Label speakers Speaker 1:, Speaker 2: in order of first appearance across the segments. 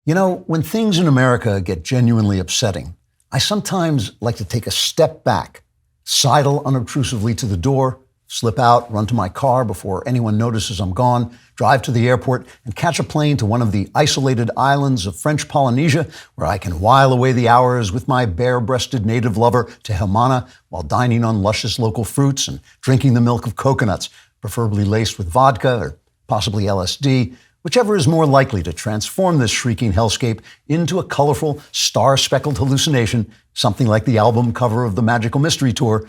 Speaker 1: You know, when things in America get genuinely upsetting, I sometimes like to take a step back, sidle unobtrusively to the door, slip out, run to my car before anyone notices I'm gone, drive to the airport, and catch a plane to one of the isolated islands of French Polynesia, where I can while away the hours with my bare-breasted native lover, Tehomana, while dining on luscious local fruits and drinking the milk of coconuts, preferably laced with vodka or possibly LSD, whichever is more likely to transform this shrieking hellscape into a colorful, star-speckled hallucination, something like the album cover of the Magical Mystery Tour,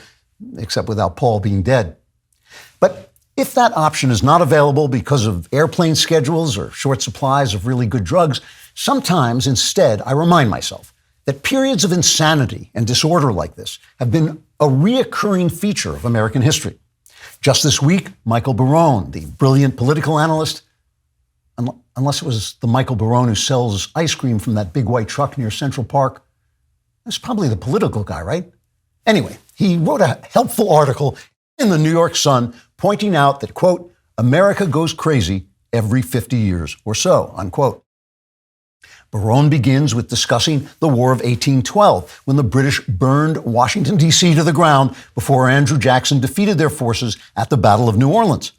Speaker 1: except without Paul being dead. But if that option is not available because of airplane schedules or short supplies of really good drugs, sometimes instead I remind myself that periods of insanity and disorder like this have been a reoccurring feature of American history. Just this week, Michael Barone, the brilliant political analyst, unless it was the Michael Barone who sells ice cream from that big white truck near Central Park, that's probably the political guy, right? Anyway, he wrote a helpful article in the New York Sun pointing out that, quote, America goes crazy every 50 years or so, unquote. Barone begins with discussing the War of 1812, when the British burned Washington, D.C. to the ground before Andrew Jackson defeated their forces at the Battle of New Orleans.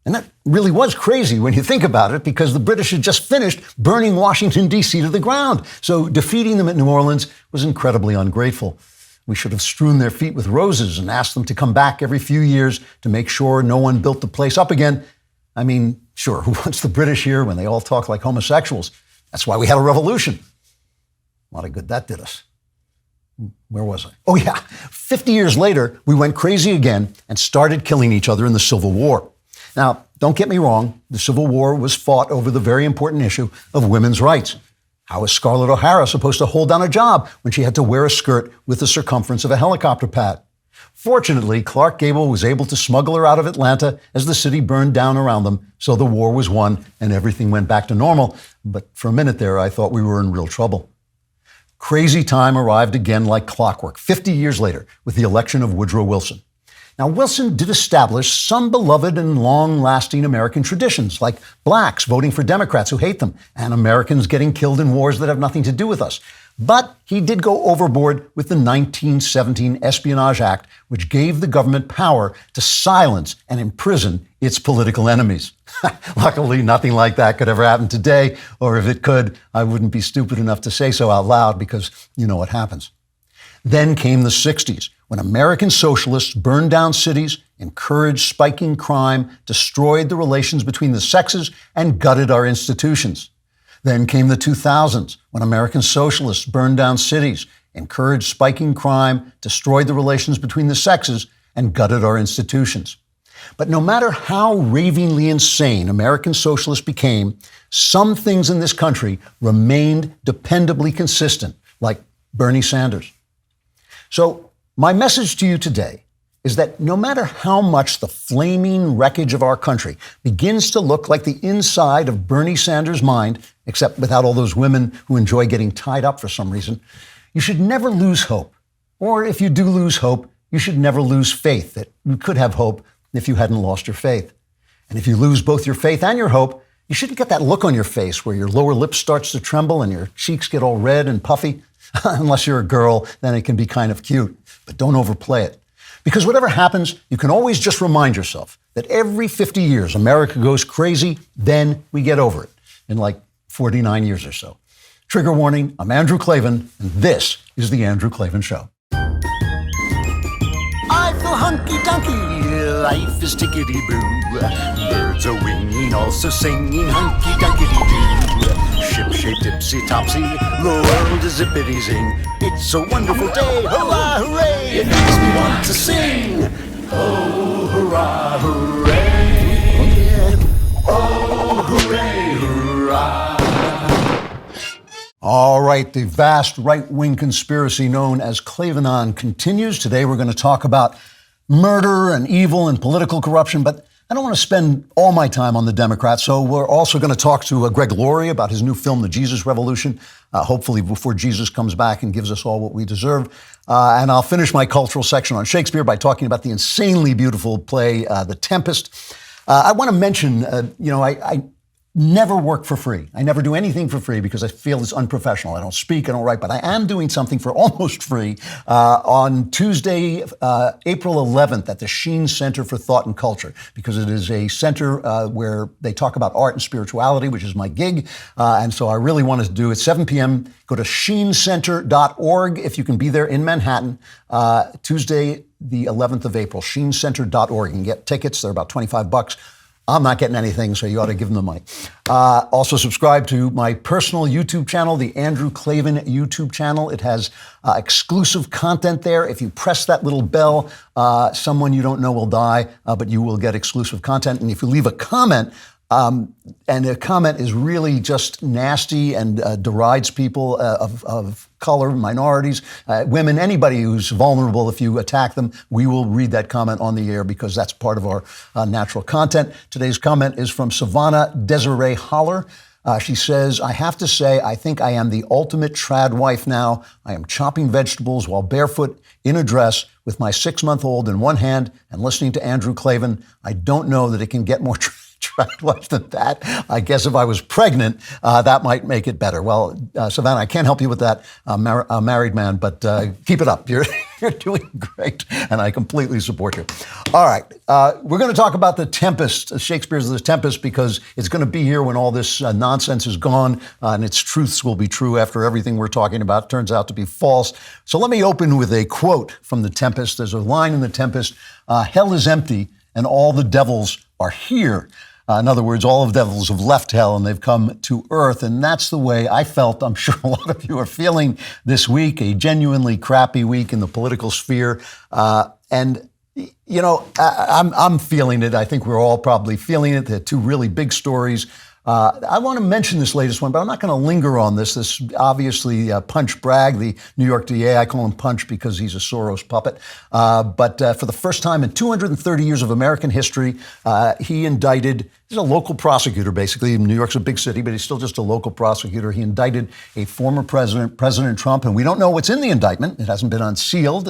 Speaker 1: And that really was crazy when you think about it, because the British had just finished burning Washington, D.C. to the ground. So defeating them at New Orleans was incredibly ungrateful. We should have strewn their feet with roses and asked them to come back every few years to make sure no one built the place up again. I mean, sure, who wants the British here when they all talk like homosexuals? That's why we had a revolution. A lot of good that did us. Where was I? Oh, yeah. 50 years later, we went crazy again and started killing each other in the Civil War. Now, don't get me wrong, the Civil War was fought over the very important issue of women's rights. How is Scarlett O'Hara supposed to hold down a job when she had to wear a skirt with the circumference of a helicopter pad? Fortunately, Clark Gable was able to smuggle her out of Atlanta as the city burned down around them, so the war was won and everything went back to normal. But for a minute there, I thought we were in real trouble. Crazy time arrived again like clockwork, 50 years later, with the election of Woodrow Wilson. Now, Wilson did establish some beloved and long-lasting American traditions, like blacks voting for Democrats who hate them, and Americans getting killed in wars that have nothing to do with us. But he did go overboard with the 1917 Espionage Act, which gave the government power to silence and imprison its political enemies. Luckily, nothing like that could ever happen today, or if it could, I wouldn't be stupid enough to say so out loud, because you know what happens. Then came the 60s, when American socialists burned down cities, encouraged spiking crime, destroyed the relations between the sexes, and gutted our institutions. Then came the 2000s, when American socialists burned down cities, encouraged spiking crime, destroyed the relations between the sexes, and gutted our institutions. But no matter how ravingly insane American socialists became, some things in this country remained dependably consistent, like Bernie Sanders. So my message to you today is that no matter how much the flaming wreckage of our country begins to look like the inside of Bernie Sanders' mind, except without all those women who enjoy getting tied up for some reason, you should never lose hope. Or if you do lose hope, you should never lose faith that you could have hope if you hadn't lost your faith. And if you lose both your faith and your hope, you shouldn't get that look on your face where your lower lip starts to tremble and your cheeks get all red and puffy. Unless you're a girl, then it can be kind of cute. But don't overplay it. Because whatever happens, you can always just remind yourself that every 50 years, America goes crazy, then we get over it in like 49 years or so. Trigger warning, I'm Andrew Klavan, and this is The Andrew Klavan Show.
Speaker 2: I feel hunky-dunky, life is tickety-boo. Birds are winging, also singing hunky-dunky-doo. Ship-shaped, ipsy-topsy, the world is zippity-zing. It's a wonderful day, hurrah, hooray! It makes me want to sing. Oh, hurrah, hooray! Oh, hooray, hurrah!
Speaker 1: All right, the vast right-wing conspiracy known as Klavanon continues. Today we're going to talk about murder and evil and political corruption, but I don't want to spend all my time on the Democrats, so we're also going to talk to Greg Laurie about his new film, The Jesus Revolution, hopefully before Jesus comes back and gives us all what we deserve. And I'll finish my cultural section on Shakespeare by talking about the insanely beautiful play, The Tempest. I want to mention, never work for free. I never do anything for free because I feel it's unprofessional. I don't speak, I don't write, but I am doing something for almost free on Tuesday, April 11th at the Sheen Center for Thought and Culture, because it is a center where they talk about art and spirituality, which is my gig. And so I really wanted to do it 7 p.m. Go to sheencenter.org if you can be there in Manhattan, Tuesday, the 11th of April, sheencenter.org. You can get tickets. They're about $25. I'm not getting anything, so you ought to give them the money. Also subscribe to my personal YouTube channel, the Andrew Klavan YouTube channel. It has exclusive content there. If you press that little bell, someone you don't know will die, but you will get exclusive content. And if you leave a comment, and the comment is really just nasty and derides people of color, minorities, women, anybody who's vulnerable. If you attack them, we will read that comment on the air because that's part of our natural content. Today's comment is from Savannah Desiree Holler. She says, I have to say, I think I am the ultimate trad wife now. I am chopping vegetables while barefoot in a dress with my 6-month-old in one hand and listening to Andrew Klavan. I don't know that it can get more trad wife than that. I guess if I was pregnant, that might make it better. Well, Savannah, I can't help you with that. I'm a married man, but keep it up. You're doing great, and I completely support you. All right, we're going to talk about the Tempest, Shakespeare's The Tempest, because it's going to be here when all this nonsense is gone, and its truths will be true after everything we're talking about turns out to be false. So let me open with a quote from The Tempest. There's a line in The Tempest, hell is empty, and all the devils are here. In other words, all of the devils have left hell and they've come to earth. And that's the way I felt. I'm sure a lot of you are feeling this week, a genuinely crappy week in the political sphere. And you know, I'm feeling it. I think we're all probably feeling it. There are two really big stories. I want to mention this latest one, but I'm not going to linger on this. This obviously Punch Bragg, the New York DA. I call him Punch because he's a Soros puppet. But for the first time in 230 years of American history, he indicted, he's a local prosecutor, basically. New York's a big city, but he's still just a local prosecutor. He indicted a former president, President Trump, and we don't know what's in the indictment. It hasn't been unsealed.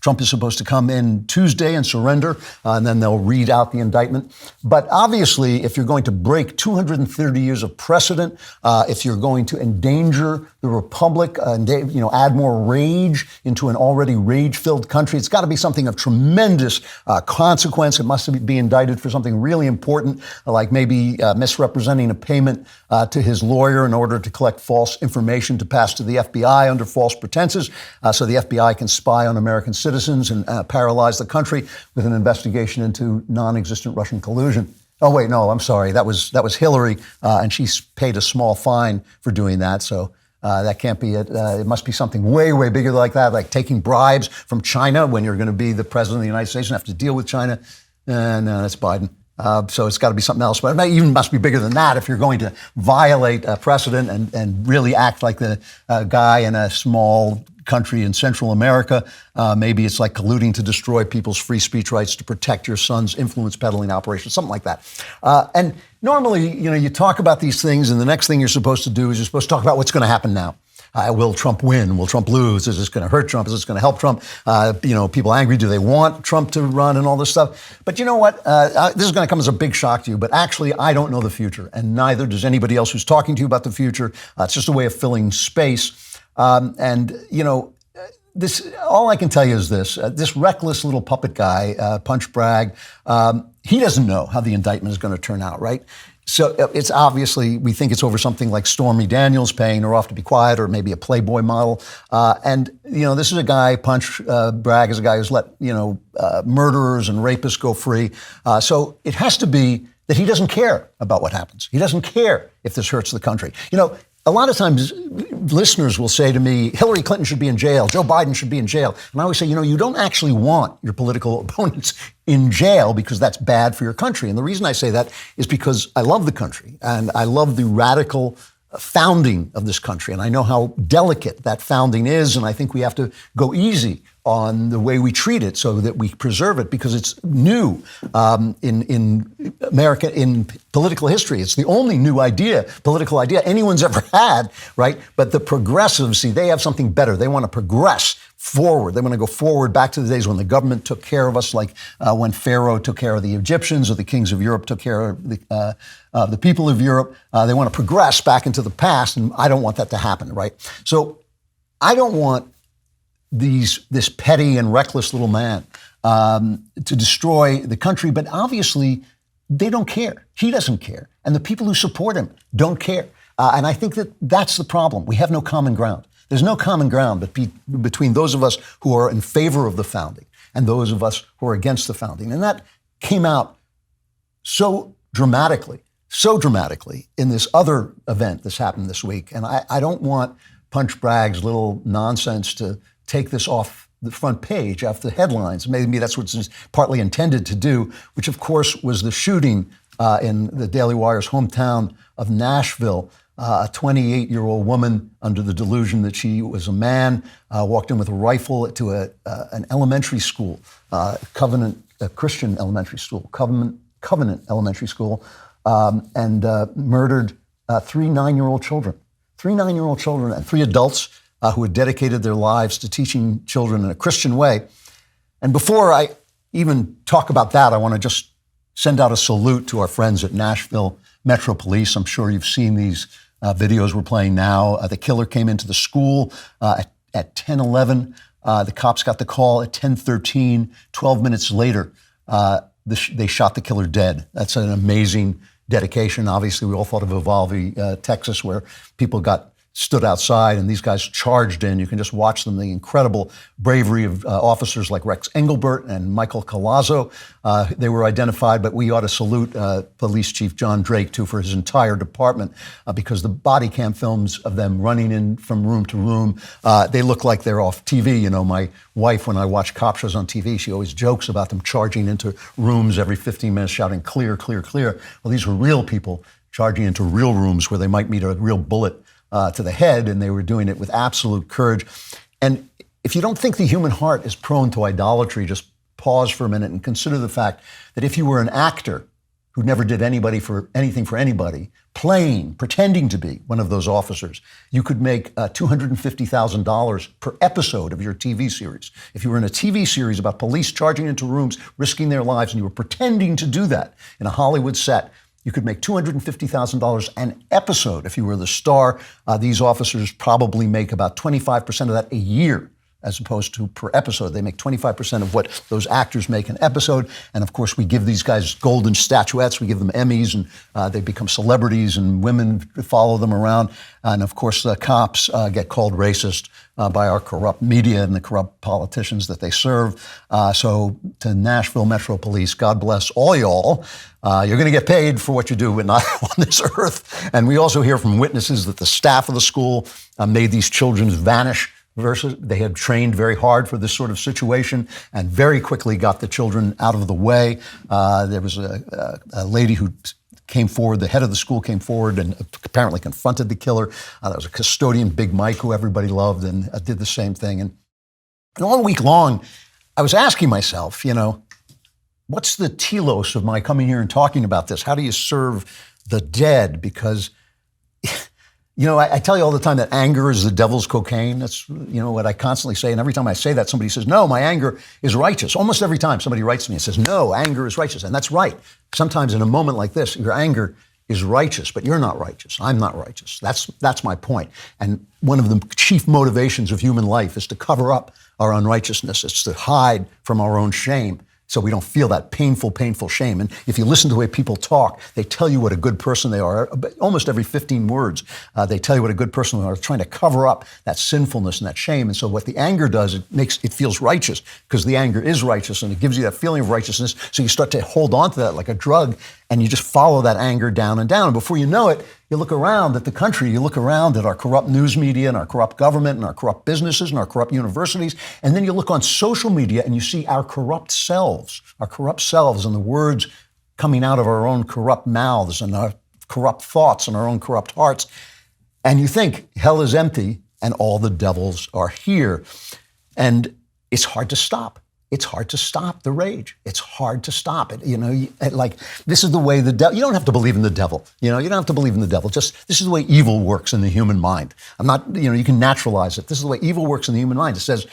Speaker 1: Trump is supposed to come in Tuesday and surrender, and then they'll read out the indictment. But obviously, if you're going to break 230 years of precedent, if you're going to endanger the republic, add more rage into an already rage-filled country, it's got to be something of tremendous consequence. It must be indicted for something really important, like maybe misrepresenting a payment to his lawyer in order to collect false information to pass to the FBI under false pretenses, so the FBI can spy on American citizens and paralyze the country with an investigation into non-existent Russian collusion. Oh, wait, no, I'm sorry. That was Hillary, and she's paid a small fine for doing that. So that can't be it. It must be something way, way bigger like that, like taking bribes from China when you're going to be the president of the United States and have to deal with China. No, that's Biden. So it's got to be something else. But it even must be bigger than that if you're going to violate a precedent and really act like the guy in a small country in Central America. Maybe it's like colluding to destroy people's free speech rights to protect your son's influence peddling operation, something like that. And normally, you talk about these things, and the next thing you're supposed to do is you're supposed to talk about what's going to happen now. Will Trump win? Will Trump lose? Is this going to hurt Trump? Is this going to help Trump? People angry. Do they want Trump to run and all this stuff? But you know what? This is going to come as a big shock to you. But actually, I don't know the future, and neither does anybody else who's talking to you about the future. It's just a way of filling space. This all I can tell you is this: this reckless little puppet guy, Punch Bragg, he doesn't know how the indictment is going to turn out, right? So it's obviously, we think it's over something like Stormy Daniels paying her off to be quiet, or maybe a Playboy model. This is a guy, Punch Bragg is a guy who's let, murderers and rapists go free. So it has to be that he doesn't care about what happens. He doesn't care if this hurts the country. A lot of times listeners will say to me, Hillary Clinton should be in jail, Joe Biden should be in jail. And I always say, you don't actually want your political opponents in jail because that's bad for your country. And the reason I say that is because I love the country and I love the radical founding of this country. And I know how delicate that founding is. And I think we have to go easy on the way we treat it so that we preserve it, because it's new in America, in political history. It's the only new political idea anyone's ever had, right? But the progressives, see, they have something better. They want to progress forward. They want to go forward back to the days when the government took care of us, like when Pharaoh took care of the Egyptians or the kings of Europe took care of the people of Europe. They want to progress back into the past, and I don't want that to happen, right? So I don't want this petty and reckless little man to destroy the country, but obviously they don't care. He doesn't care. And the people who support him don't care. And I think that's the problem. We have no common ground. There's no common ground between those of us who are in favor of the founding and those of us who are against the founding. And that came out so dramatically in this other event that's happened this week. And I don't want Punch Bragg's little nonsense to take this off the front page, off the headlines. Maybe that's what it's partly intended to do, which of course was the shooting in the DailyWire's hometown of Nashville. A 28-year-old woman, under the delusion that she was a man, walked in with a rifle to an elementary school, Covenant, a Christian elementary school, Covenant Elementary School, and murdered 3 9-year-old children. 3 9-year-old children and 3 adults who had dedicated their lives to teaching children in a Christian way. And before I even talk about that, I want to just send out a salute to our friends at Nashville Metro Police. I'm sure you've seen these videos we're playing now. The killer came into the school at 10:11. The cops got the call at 10:13. 12 minutes later, they shot the killer dead. That's an amazing dedication. Obviously, we all thought of Uvalde, Texas, where people stood outside and these guys charged in. You can just watch them, the incredible bravery of officers like Rex Engelbert and Michael Colazzo. They were identified, but we ought to salute Police Chief John Drake, too, for his entire department, because the body cam films of them running in from room to room, they look like they're off TV. You know, my wife, when I watch cop shows on TV, she always jokes about them charging into rooms every 15 minutes, shouting, "Clear, clear, clear." Well, these were real people charging into real rooms where they might meet a real bullet to the head, and they were doing it with absolute courage. And if you don't think the human heart is prone to idolatry, just pause for a minute and consider the fact that if you were an actor who never did anything for anybody, pretending to be one of those officers, you could make $250,000 per episode of your TV series. If you were in a TV series about police charging into rooms, risking their lives, and you were pretending to do that in a Hollywood set, you could make $250,000 an episode if you were the star. These officers probably make about 25% of that a year, as opposed to per episode. They make 25% of what those actors make an episode. And of course, we give these guys golden statuettes. We give them Emmys, and they become celebrities, and women follow them around. And of course, the cops get called racist by our corrupt media and the corrupt politicians that they serve. So to Nashville Metro Police, God bless all y'all. You're going to get paid for what you do, but not on this earth. And we also hear from witnesses that the staff of the school made these children vanish. Versus, they had trained very hard for this sort of situation and very quickly got the children out of the way. There was a lady who came forward, the head of the school came forward and apparently confronted the killer. There was a custodian, Big Mike, who everybody loved, and did the same thing. And all week long, I was asking myself, what's the telos of my coming here and talking about this? How do you serve the dead? Because I tell you all the time that anger is the devil's cocaine. That's, what I constantly say. And every time I say that, somebody says, no, my anger is righteous. Almost every time somebody writes to me and says, no, anger is righteous. And that's right. Sometimes in a moment like this, your anger is righteous, but you're not righteous. I'm not righteous. That's my point. And one of the chief motivations of human life is to cover up our unrighteousness. It's to hide from our own shame, so we don't feel that painful, painful shame. And if you listen to the way people talk, they tell you what a good person they are. Almost every 15 words, they tell you what a good person they are, trying to cover up that sinfulness and that shame. And so what the anger does, it feels righteous, because the anger is righteous, and it gives you that feeling of righteousness. So you start to hold on to that like a drug, and you just follow that anger down and down. And before you know it, you look around at the country, you look around at our corrupt news media and our corrupt government and our corrupt businesses and our corrupt universities, and then you look on social media and you see our corrupt selves and the words coming out of our own corrupt mouths and our corrupt thoughts and our own corrupt hearts. And you think hell is empty and all the devils are here. And it's hard to stop. It's hard to stop the rage. It's hard to stop it. This is the way the devil, you don't have to believe in the devil. You don't have to believe in the devil. Just, this is the way evil works in the human mind. You can naturalize it. This is the way evil works in the human mind. It says,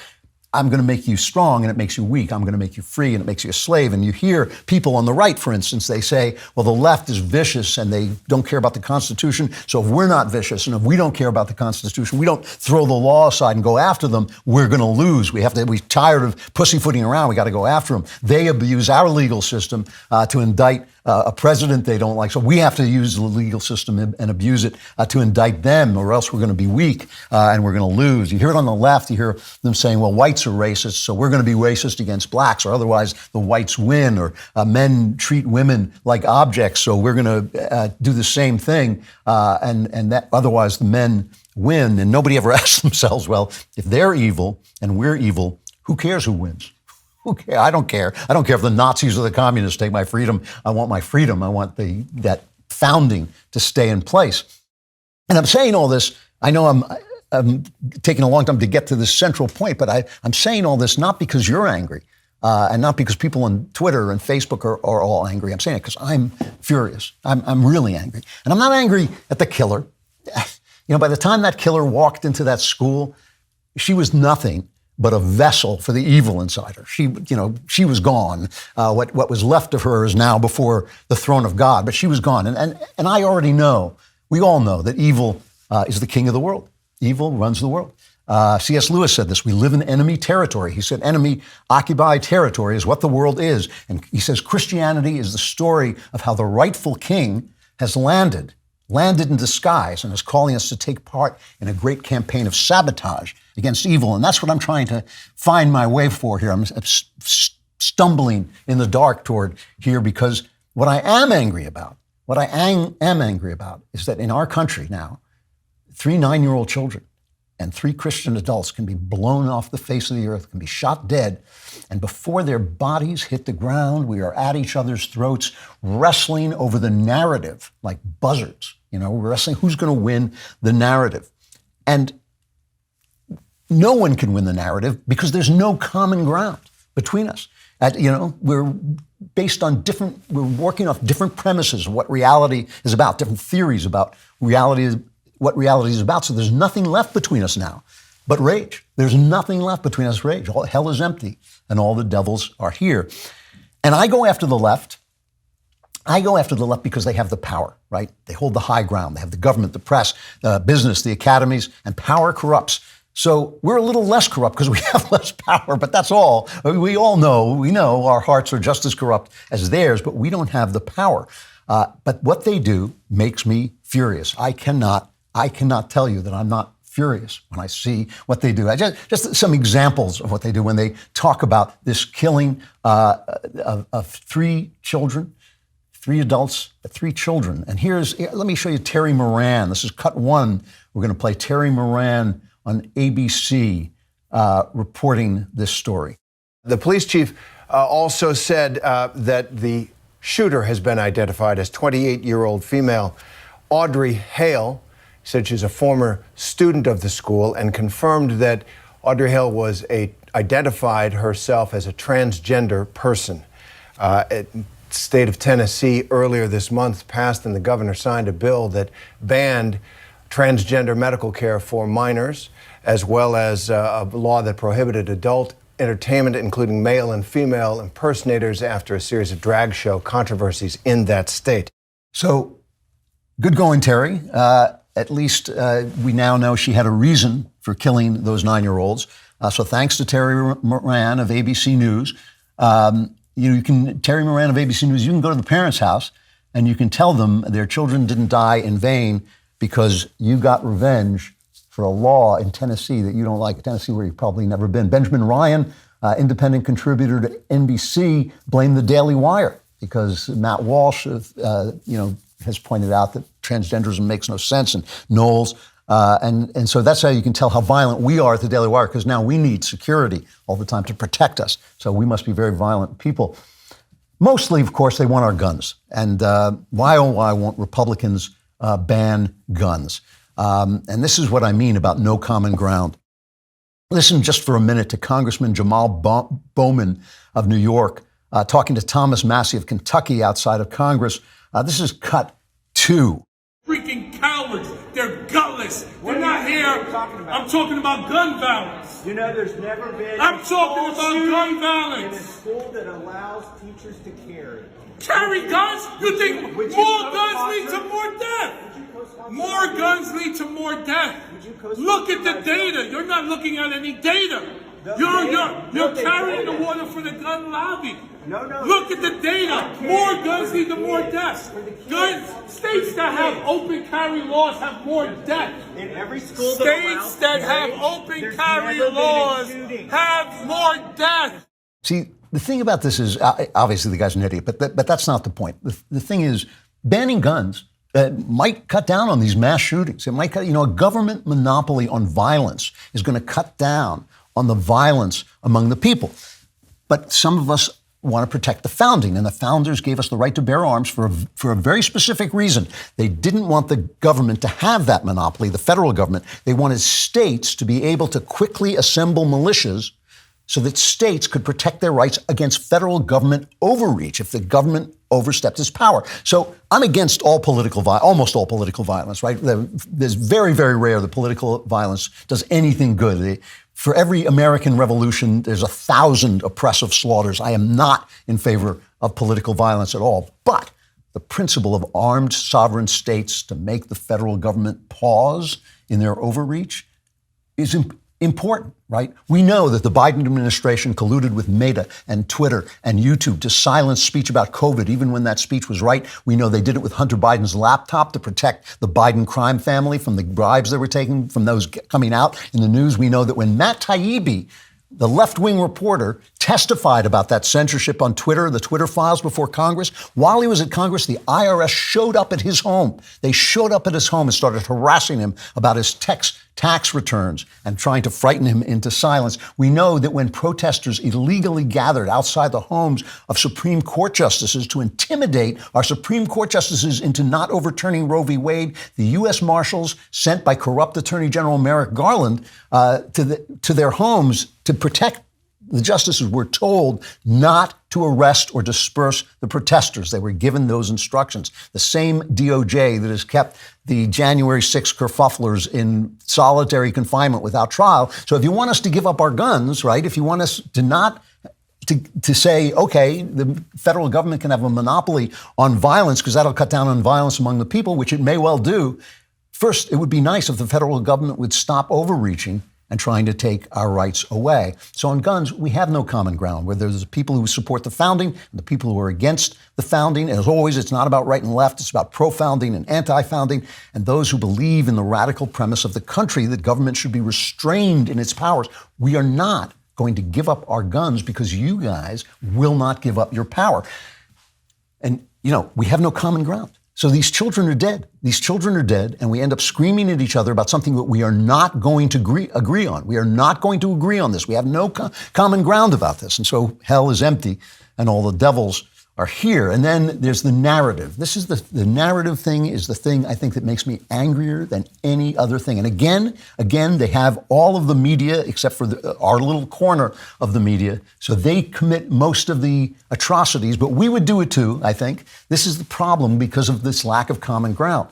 Speaker 1: I'm going to make you strong and it makes you weak. I'm going to make you free and it makes you a slave. And you hear people on the right, for instance, they say, well, the left is vicious and they don't care about the Constitution. So if we're not vicious and if we don't care about the Constitution, we don't throw the law aside and go after them, we're going to lose. We're tired of pussyfooting around. We got to go after them. They abuse our legal system to indict a president they don't like. So we have to use the legal system and abuse it to indict them, or else we're going to be weak and we're going to lose. You hear it on the left. You hear them saying, well, whites are racist, so we're going to be racist against blacks, or otherwise the whites win, or men treat women like objects, so we're going to do the same thing, and that otherwise the men win. And nobody ever asks themselves, well, if they're evil and we're evil, who cares who wins? Okay, I don't care. I don't care if the Nazis or the communists take my freedom. I want my freedom. I want that founding to stay in place. And I'm saying all this, I know I'm taking a long time to get to this central point, but I'm saying all this not because you're angry and not because people on Twitter and Facebook are all angry. I'm saying it because I'm furious. I'm really angry. And I'm not angry at the killer. By the time that killer walked into that school, she was nothing but a vessel for the evil inside her. She was gone. What was left of her is now before the throne of God, but she was gone. And I already know, we all know that evil is the king of the world. Evil runs the world. C.S. Lewis said this, we live in enemy territory. He said enemy occupied territory is what the world is. And he says Christianity is the story of how the rightful king has landed in disguise and is calling us to take part in a great campaign of sabotage against evil. And that's what I'm trying to find my way for here. I'm stumbling in the dark toward here because what I am angry about is that in our country now, 3 9-year-old children and 3 Christian adults can be blown off the face of the earth, can be shot dead. And before their bodies hit the ground, we are at each other's throats, wrestling over the narrative like buzzards. We're wrestling who's going to win the narrative. And no one can win the narrative because there's no common ground between us. We're based on we're working off different premises of what reality is about, different theories about what reality is about. So there's nothing left between us now but rage. There's nothing left between us but rage. All hell is empty and all the devils are here. And I go after the left. Because they have the power, right? They hold the high ground. They have the government, the press, the business, the academies, and power corrupts. So we're a little less corrupt because we have less power, but that's all. We know our hearts are just as corrupt as theirs, but we don't have the power. But what they do makes me furious. I cannot tell you that I'm not furious when I see what they do. Just some examples of what they do when they talk about this killing of 3 children, 3 adults, 3 children. And let me show you Terry Moran. This is cut 1. We're going to play Terry Moran on ABC reporting this story.
Speaker 3: The police chief also said that the shooter has been identified as 28-year-old female Audrey Hale. He said she's a former student of the school and confirmed that Audrey Hale was identified herself as a transgender person. State of Tennessee earlier this month passed and the governor signed a bill that banned transgender medical care for minors, as well as a law that prohibited adult entertainment, including male and female impersonators, after a series of drag show controversies in that state.
Speaker 1: So, good going, Terry. At least we now know she had a reason for killing those 9-year-olds. So thanks to Terry Moran of ABC News. Terry Moran of ABC News, you can go to the parents' house and you can tell them their children didn't die in vain because you got revenge for a law in Tennessee that you don't like, Tennessee where you've probably never been. Benjamin Ryan, independent contributor to NBC, blamed the DailyWire because Matt Walsh, has pointed out that transgenderism makes no sense, and Knowles. And so that's how you can tell how violent we are at the Daily Wire, because now we need security all the time to protect us. So we must be very violent people. Mostly, of course, they want our guns. And why won't Republicans ban guns? And this is what I mean about no common ground. Listen just for a minute to Congressman Jamal Bowman of New York talking to Thomas Massie of Kentucky outside of Congress. This is cut 2.
Speaker 4: Freaking cowards. They're gutless. They're not here. I'm talking about gun violence. violence.
Speaker 5: You know, there's never been
Speaker 4: I'm talking about gun
Speaker 5: in a
Speaker 4: violence.
Speaker 5: school that allows teachers to carry.
Speaker 4: Carry guns? You think more guns lead to more death? More guns lead to more death. Look at the data. You're not looking at any data. You're carrying the water for the gun lobby.
Speaker 5: No.
Speaker 4: Look at the data. More guns lead to more deaths. States that have open carry laws have more deaths.
Speaker 5: In every school
Speaker 4: States that have open carry laws have more deaths.
Speaker 1: See, the thing about this is, obviously the guy's an idiot, but that's not the point. The thing is, banning guns might cut down on these mass shootings. It might cut, a government monopoly on violence is going to cut down on the violence among the people. But some of us want to protect the founding, and the founders gave us the right to bear arms for a very specific reason. They didn't want the government to have that monopoly, the federal government. They wanted states to be able to quickly assemble militias so that states could protect their rights against federal government overreach if the government overstepped its power. So I'm against almost all political violence, right? There's very, very rare that political violence does anything good. For every American revolution, there's 1,000 oppressive slaughters. I am not in favor of political violence at all. But the principle of armed sovereign states to make the federal government pause in their overreach is important, right? We know that the Biden administration colluded with Meta and Twitter and YouTube to silence speech about COVID, even when that speech was right. We know they did it with Hunter Biden's laptop to protect the Biden crime family from the bribes they were taking from those coming out in the news. We know that when Matt Taibbi, the left-wing reporter, testified about that censorship on Twitter, the Twitter files before Congress. While he was at Congress, the IRS showed up at his home. They showed up at his home and started harassing him about his tax returns and trying to frighten him into silence. We know that when protesters illegally gathered outside the homes of Supreme Court justices to intimidate our Supreme Court justices into not overturning Roe v. Wade, the U.S. Marshals sent by corrupt Attorney General Merrick Garland to their homes to protect the justices were told not to arrest or disperse the protesters. They were given those instructions. The same DOJ that has kept the January 6 kerfufflers in solitary confinement without trial. So if you want us to give up our guns, right, if you want us to not to say, okay, the federal government can have a monopoly on violence because that'll cut down on violence among the people, which it may well do. First, it would be nice if the federal government would stop overreaching and trying to take our rights away. So on guns, we have no common ground, where there's the people who support the founding and the people who are against the founding. As always, it's not about right and left. It's about pro-founding and anti-founding, and those who believe in the radical premise of the country that government should be restrained in its powers. We are not going to give up our guns because you guys will not give up your power. And, we have no common ground. So these children are dead. These children are dead, and we end up screaming at each other about something that we are not going to agree on. We are not going to agree on this. We have no common ground about this. And so hell is empty, and all the devils are here. And then there's the narrative. This is the narrative thing is the thing I think that makes me angrier than any other thing. And again, they have all of the media except for our little corner of the media. So they commit most of the atrocities, but we would do it too, I think. This is the problem because of this lack of common ground.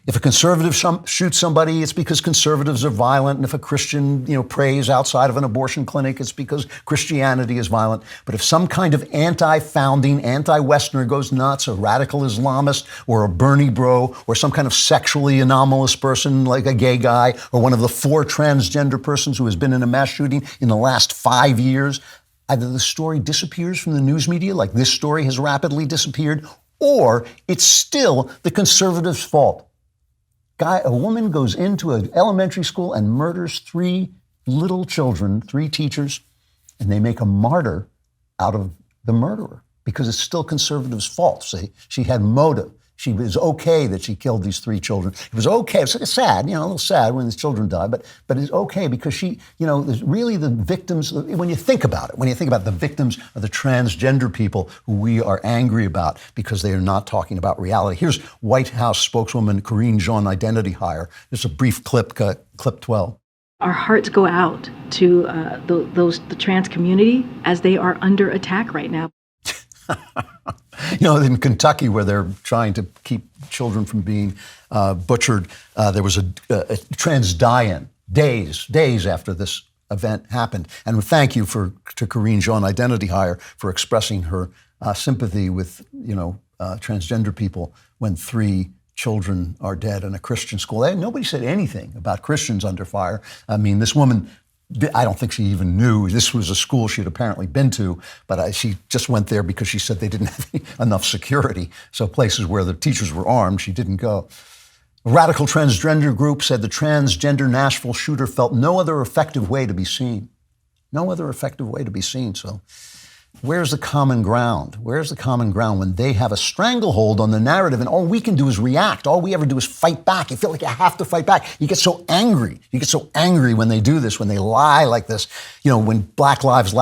Speaker 1: If a conservative shoots somebody, it's because conservatives are violent. And if a Christian, prays outside of an abortion clinic, it's because Christianity is violent. But if some kind of anti-founding, anti-Westerner goes nuts, a radical Islamist or a Bernie bro or some kind of sexually anomalous person like a gay guy or one of the 4 transgender persons who has been in a mass shooting in the last 5 years, either the story disappears from the news media, like this story has rapidly disappeared, or it's still the conservatives' fault. A woman goes into an elementary school and murders 3 little children, 3 teachers, and they make a martyr out of the murderer because it's still conservatives' fault. See, she had motive. She was okay that she killed these 3 children. It was okay. It's sad, a little sad when these children die, but it's okay because she, there's really the victims, when you think about it, the victims are the transgender people who we are angry about because they are not talking about reality. Here's White House spokeswoman Karine Jean, identity hire. Just a brief clip 12.
Speaker 6: Our hearts go out to the trans community as they are under attack right now.
Speaker 1: In Kentucky, where they're trying to keep children from being butchered, there was a trans die-in days after this event happened. And thank you to Corinne Jean Identity Hire for expressing her sympathy with, transgender people when 3 children are dead in a Christian school. Nobody said anything about Christians under fire. I mean, this woman, I don't think she even knew this was a school she had apparently been to, but she just went there because she said they didn't have enough security. So places where the teachers were armed, she didn't go. A radical transgender group said the transgender Nashville shooter felt no other effective way to be seen. No other effective way to be seen. So where's the common ground? Where's the common ground when they have a stranglehold on the narrative and all we can do is react? All we ever do is fight back. You feel like you have to fight back. You get so angry. You get so angry when they do this, when they lie like this. When Black Lives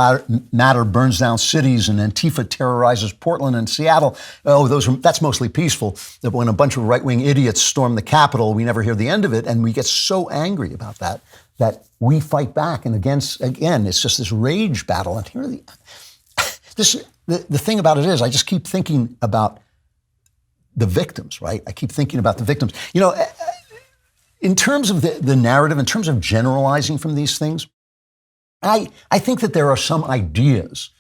Speaker 1: Matter burns down cities and Antifa terrorizes Portland and Seattle. That's mostly peaceful. When a bunch of right-wing idiots storm the Capitol, we never hear the end of it. And we get so angry about that we fight back. And again, it's just this rage battle. And here are the thing about it is, I just keep thinking about the victims, right? I keep thinking about the victims. In terms of the narrative, in terms of generalizing from these things, I think that there are some ideas.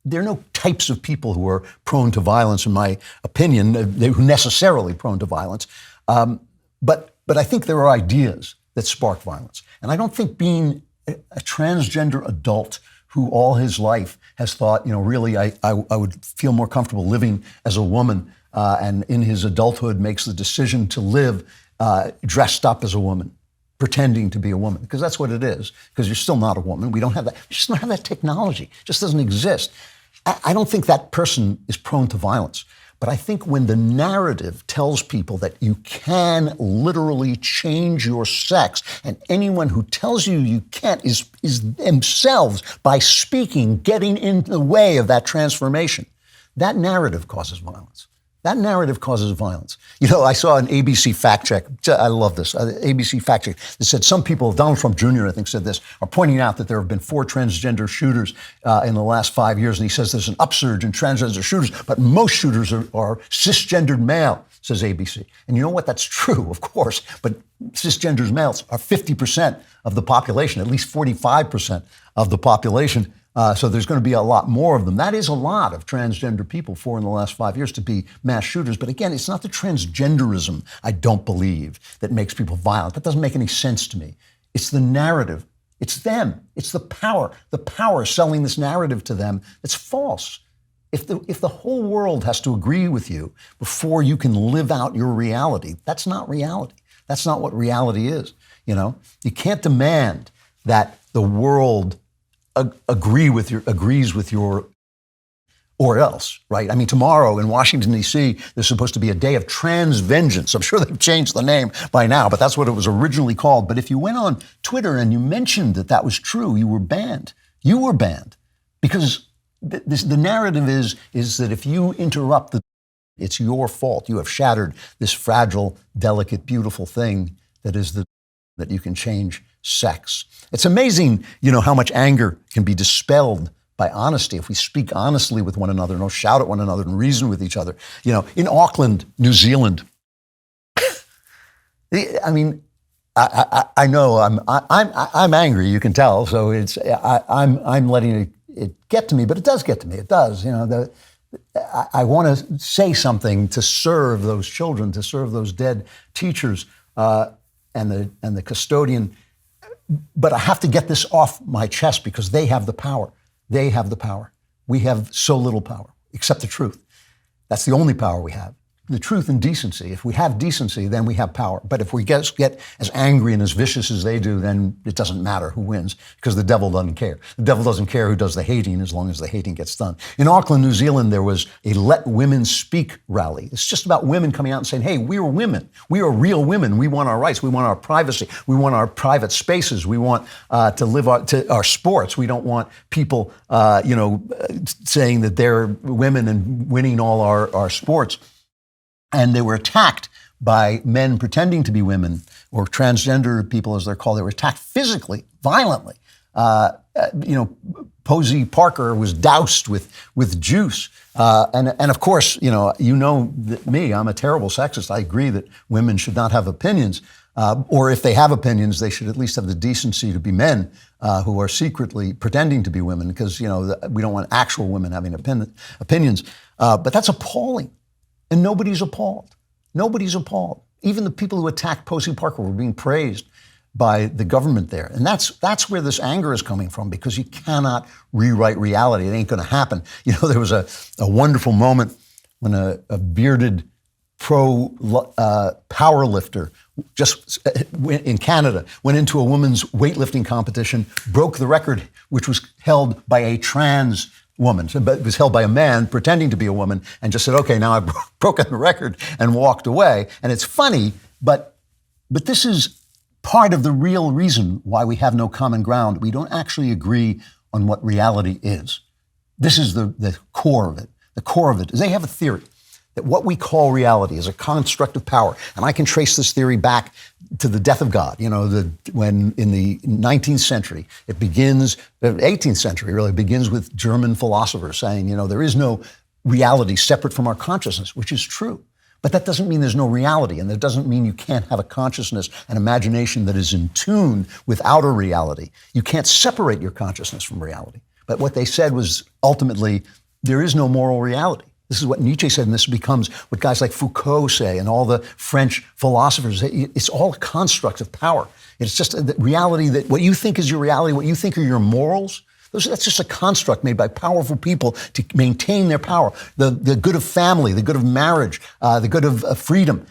Speaker 1: There are no types of people who are prone to violence, in my opinion, who necessarily prone to violence. But I think there are ideas that spark violence. And I don't think being a transgender adult who all his life has thought, really, I would feel more comfortable living as a woman, and in his adulthood makes the decision to live dressed up as a woman, pretending to be a woman, because that's what it is, because you're still not a woman. We don't have that. We just don't have that technology. It just doesn't exist. I don't think that person is prone to violence. But I think when the narrative tells people that you can literally change your sex, and anyone who tells you you can't is themselves, by speaking, getting in the way of that transformation, that narrative causes violence. That narrative causes violence. I saw an ABC fact check. I love this. ABC fact check that said some people, Donald Trump Jr., I think, said this, are pointing out that there have been 4 transgender shooters in the last 5 years. And he says there's an upsurge in transgender shooters, but most shooters are cisgendered male, says ABC. And you know what? That's true, of course. But cisgendered males are 50% of the population, at least 45% of the population. So there's going to be a lot more of them. That is a lot of transgender people, 4 in the last 5 years, to be mass shooters. But again, it's not the transgenderism, I don't believe, that makes people violent. That doesn't make any sense to me. It's the narrative. It's them. It's the power selling this narrative to them that's false. If the whole world has to agree with you before you can live out your reality, that's not reality. That's not what reality is. You can't demand that the world agrees with your, or else, right? I mean, tomorrow in Washington, D.C., there's supposed to be a day of trans vengeance. I'm sure they've changed the name by now, but that's what it was originally called. But if you went on Twitter and you mentioned that was true, you were banned. You were banned because the narrative is that if you interrupt it's your fault. You have shattered this fragile, delicate, beautiful thing that is that you can change sex. It's amazing, how much anger can be dispelled by honesty if we speak honestly with one another and don't shout at one another and reason with each other. In Auckland, New Zealand, I mean, I know I'm angry. You can tell. So I'm letting it get to me, but it does get to me. It does. I want to say something to serve those children, to serve those dead teachers and the custodian. But I have to get this off my chest because they have the power. They have the power. We have so little power, except the truth. That's the only power we have. The truth and decency. If we have decency, then we have power. But if we get as angry and as vicious as they do, then it doesn't matter who wins because the devil doesn't care. The devil doesn't care who does the hating as long as the hating gets done. In Auckland, New Zealand, there was a Let Women Speak rally. It's just about women coming out and saying, hey, we are women. We are real women. We want our rights. We want our privacy. We want our private spaces. We want to live our sports. We don't want people, saying that they're women and winning all our sports. And they were attacked by men pretending to be women, or transgender people, as they're called. They were attacked physically, violently. Posey Parker was doused with juice. And of course, me, I'm a terrible sexist. I agree that women should not have opinions. Or if they have opinions, they should at least have the decency to be men who are secretly pretending to be women, because we don't want actual women having opinions. But that's appalling, and nobody's appalled. Nobody's appalled. Even the people who attacked Posey Parker were being praised by the government there. And that's where this anger is coming from, because you cannot rewrite reality. It ain't going to happen. There was a wonderful moment when a bearded power lifter just in Canada went into a women's weightlifting competition, broke the record, which was held by a trans woman. But it was held by a man pretending to be a woman, and just said, okay, now I've broken the record, and walked away. And it's funny, but this is part of the real reason why we have no common ground. We don't actually agree on what reality is. This is the core of it. The core of it is they have a theory that what we call reality is a construct of power. And I can trace this theory back to the death of God. When in the 19th century, it begins, the 18th century really begins with German philosophers saying, there is no reality separate from our consciousness, which is true. But that doesn't mean there's no reality, and that doesn't mean you can't have a consciousness and imagination that is in tune with outer reality. You can't separate your consciousness from reality. But what they said was ultimately, there is no moral reality. This is what Nietzsche said, and this becomes what guys like Foucault say and all the French philosophers say. It's all a construct of power. It's just a reality that what you think is your reality, what you think are your morals, that's just a construct made by powerful people to maintain their power. The good of family, the good of marriage, the good of freedom,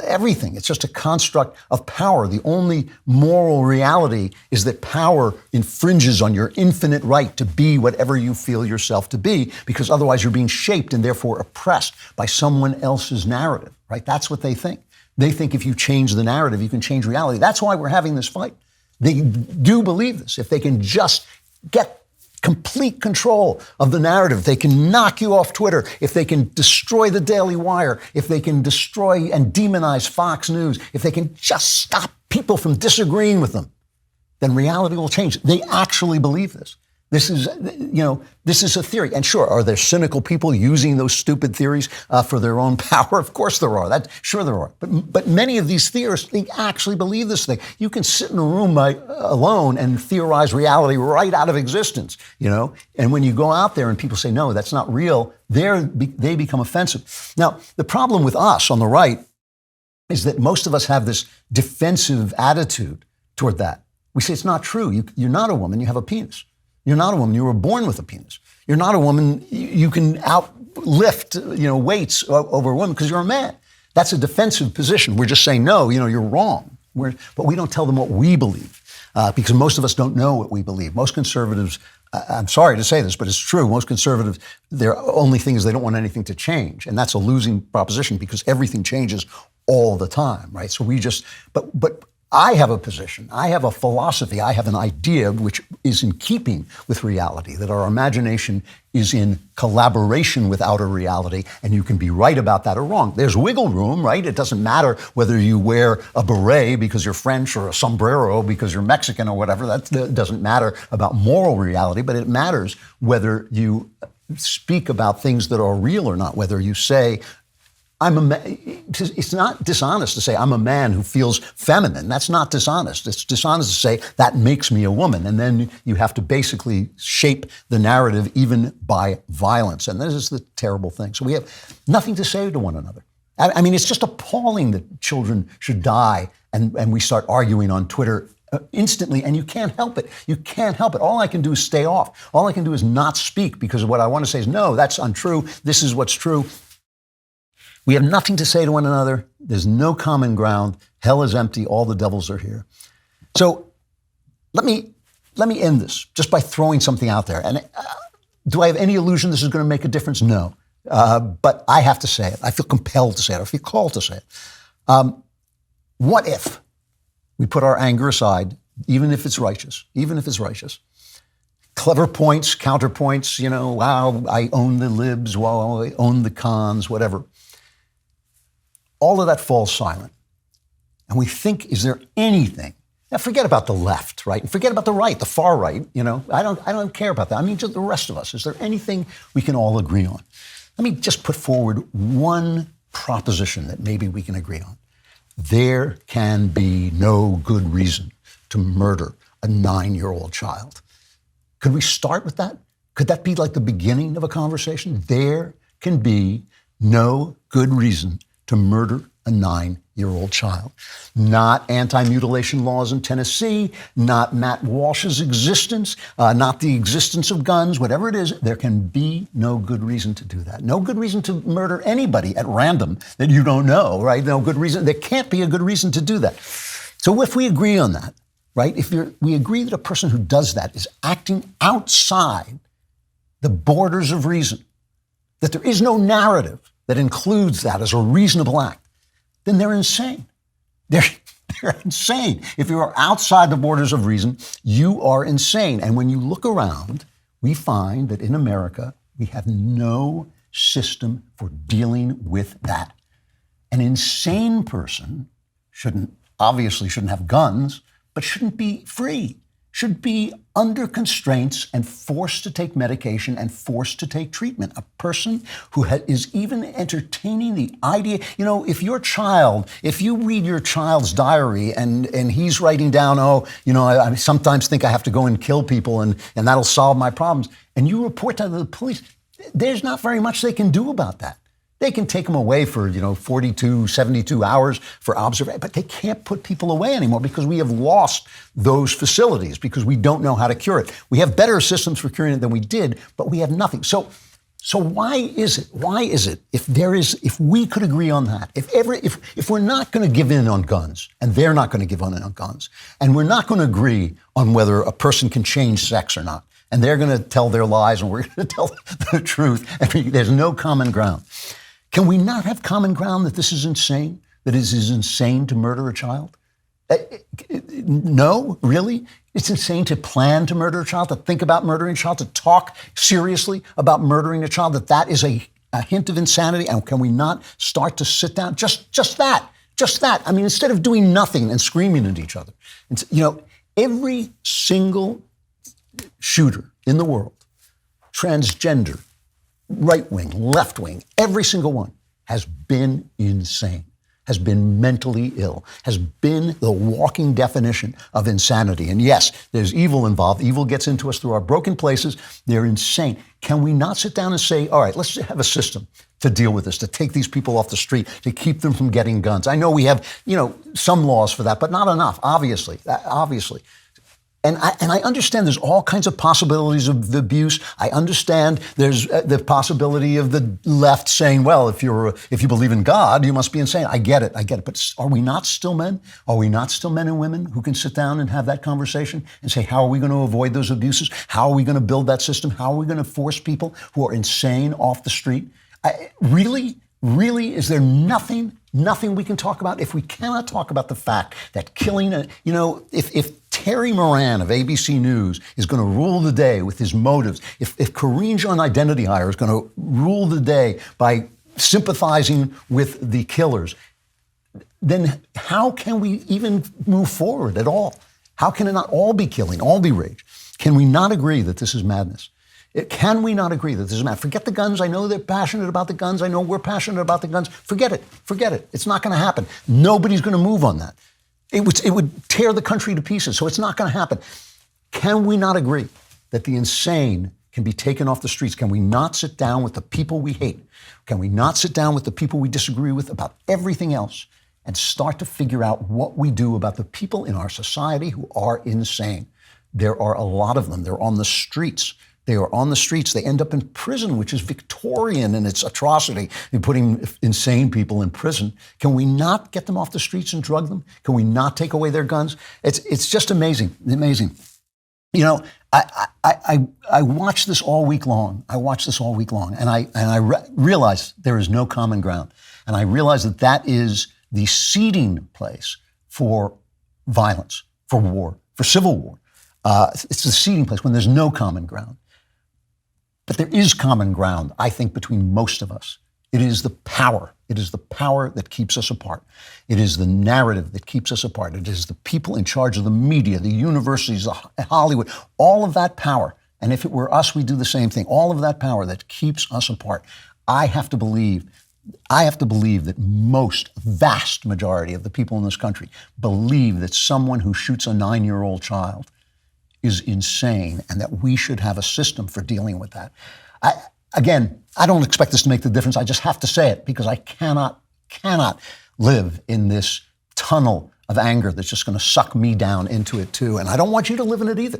Speaker 1: everything. It's just a construct of power. The only moral reality is that power infringes on your infinite right to be whatever you feel yourself to be, because otherwise you're being shaped and therefore oppressed by someone else's narrative, right? That's what they think. They think if you change the narrative, you can change reality. That's why we're having this fight. They do believe this. If they can just get complete control of the narrative, if they can knock you off Twitter, if they can destroy the DailyWire, if they can destroy and demonize Fox News, if they can just stop people from disagreeing with them, then reality will change. They actually believe this. This is a theory. And sure, are there cynical people using those stupid theories for their own power? Of course there are. Sure there are. But many of these theorists, they actually believe this thing. You can sit in a room alone and theorize reality right out of existence, And when you go out there and people say, no, that's not real, they become offensive. Now, the problem with us on the right is that most of us have this defensive attitude toward that. We say it's not true. You're not a woman, you have a penis. You're not a woman. You were born with a penis. You're not a woman. You can outlift, weights over a woman because you're a man. That's a defensive position. We're just saying, no, you're wrong. But we don't tell them what we believe because most of us don't know what we believe. Most conservatives, I'm sorry to say this, but it's true. Most conservatives, their only thing is they don't want anything to change. And that's a losing proposition because everything changes all the time, right? So but I have a position, I have a philosophy, I have an idea which is in keeping with reality, that our imagination is in collaboration with outer reality, and you can be right about that or wrong. There's wiggle room, right? It doesn't matter whether you wear a beret because you're French or a sombrero because you're Mexican or whatever. That doesn't matter about moral reality, but it matters whether you speak about things that are real or not, whether you say, it's not dishonest to say I'm a man who feels feminine. That's not dishonest. It's dishonest to say that makes me a woman. And then you have to basically shape the narrative even by violence. And this is the terrible thing. So we have nothing to say to one another. I mean, it's just appalling that children should die and we start arguing on Twitter instantly, and you can't help it. You can't help it. All I can do is stay off. All I can do is not speak because what I want to say is, no, that's untrue. This is what's true. We have nothing to say to one another. There's no common ground. Hell is empty. All the devils are here. So let me end this just by throwing something out there. And do I have any illusion this is going to make a difference? No. But I have to say it. I feel compelled to say it. I feel called to say it. What if we put our anger aside, even if it's righteous, clever points, counterpoints, wow, I own the libs, wow, I own the cons, whatever. All of that falls silent. And we think, is there anything? Now forget about the left, right? And forget about the right, the far right, I don't care about that. I mean, just the rest of us. Is there anything we can all agree on? Let me just put forward one proposition that maybe we can agree on. there can be no good reason to murder a 9-year-old child. Could we start with that? Could that be like the beginning of a conversation? There can be no good reason to murder a 9-year-old child. Not anti-mutilation laws in Tennessee, not Matt Walsh's existence, not the existence of guns, whatever it is, there can be no good reason to do that. No good reason to murder anybody at random that you don't know, right? No good reason. There can't be a good reason to do that. So if we agree on that, right, we agree that a person who does that is acting outside the borders of reason, that there is no narrative that includes that as a reasonable act, then they're insane. They're insane. If you are outside the borders of reason, you are insane. And when you look around, we find that in America, we have no system for dealing with that. An insane person obviously shouldn't have guns, but shouldn't be free, should be under constraints and forced to take medication and forced to take treatment. A person who is even entertaining the idea, if you read your child's diary and he's writing down, I sometimes think I have to go and kill people and that'll solve my problems, and you report that to the police, there's not very much they can do about that. They can take them away for, 42, 72 hours for observation, but they can't put people away anymore because we have lost those facilities because we don't know how to cure it. We have better systems for curing it than we did, but we have nothing. So why is it if we could agree on that, if we're not going to give in on guns and they're not going to give in on guns, and we're not going to agree on whether a person can change sex or not, and they're going to tell their lies and we're going to tell the truth, and there's no common ground. Can we not have common ground that this is insane, that it is insane to murder a child? No, really? It's insane to plan to murder a child, to think about murdering a child, to talk seriously about murdering a child, that is a hint of insanity. And can we not start to sit down? Just that. I mean, instead of doing nothing and screaming at each other. Every single shooter in the world, transgender, right-wing, left-wing, every single one has been insane, has been mentally ill, has been the walking definition of insanity. And yes, there's evil involved. Evil gets into us through our broken places. They're insane. Can we not sit down and say, all right, let's have a system to deal with this, to take these people off the street, to keep them from getting guns? I know we have, some laws for that, but not enough, obviously. And I understand there's all kinds of possibilities of abuse. I understand there's the possibility of the left saying, well, if you believe in God, you must be insane. I get it. But are we not still men? Are we not still men and women who can sit down and have that conversation and say, how are we going to avoid those abuses? How are we going to build that system? How are we going to force people who are insane off the street? Really, is there nothing we can talk about? If we cannot talk about the fact that killing if Terry Moran of ABC News is going to rule the day with his motives, if Karine Jean Identity Hire is going to rule the day by sympathizing with the killers, then how can we even move forward at all? How can it not all be killing, all be rage? Can we not agree that this is madness? Can we not agree that this is madness? Forget the guns. I know they're passionate about the guns. I know we're passionate about the guns. Forget it. It's not going to happen. Nobody's going to move on that. It would tear the country to pieces, so it's not going to happen. Can we not agree that the insane can be taken off the streets? Can we not sit down with the people we hate? Can we not sit down with the people we disagree with about everything else and start to figure out what we do about the people in our society who are insane? There are a lot of them. They're on the streets. They are on the streets. They end up in prison, which is Victorian in its atrocity, in putting insane people in prison. Can we not get them off the streets and drug them? Can we not take away their guns? It's just amazing. I watched this all week long. And I realized there is no common ground. And I realized that is the seeding place for violence, for war, for civil war. It's the seeding place when there's no common ground. But there is common ground, I think, between most of us. It is the power. It is the power that keeps us apart. It is the narrative that keeps us apart. It is the people in charge of the media, the universities, Hollywood, all of that power. And if it were us, we'd do the same thing. All of that power that keeps us apart. I have to believe I have to believe that vast majority of the people in this country believe that someone who shoots a 9-year-old child is insane and that we should have a system for dealing with that. I don't expect this to make the difference. I just have to say it because I cannot live in this tunnel of anger that's just going to suck me down into it too. And I don't want you to live in it either.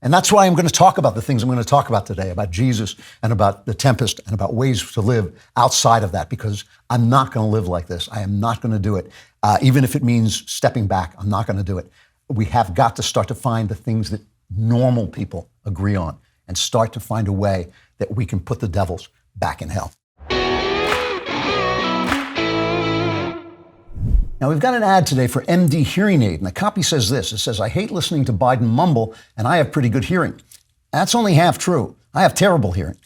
Speaker 1: And that's why I'm going to talk about the things I'm going to talk about today, about Jesus and about the Tempest and about ways to live outside of that, because I'm not going to live like this. I am not going to do it. Even if it means stepping back, I'm not going to do it. We have got to start to find the things that normal people agree on and start to find a way that we can put the devils back in hell. Now, we've got an ad today for MD Hearing Aid, and the copy says this. It says, I hate listening to Biden mumble, and I have pretty good hearing. That's only half true. I have terrible hearing.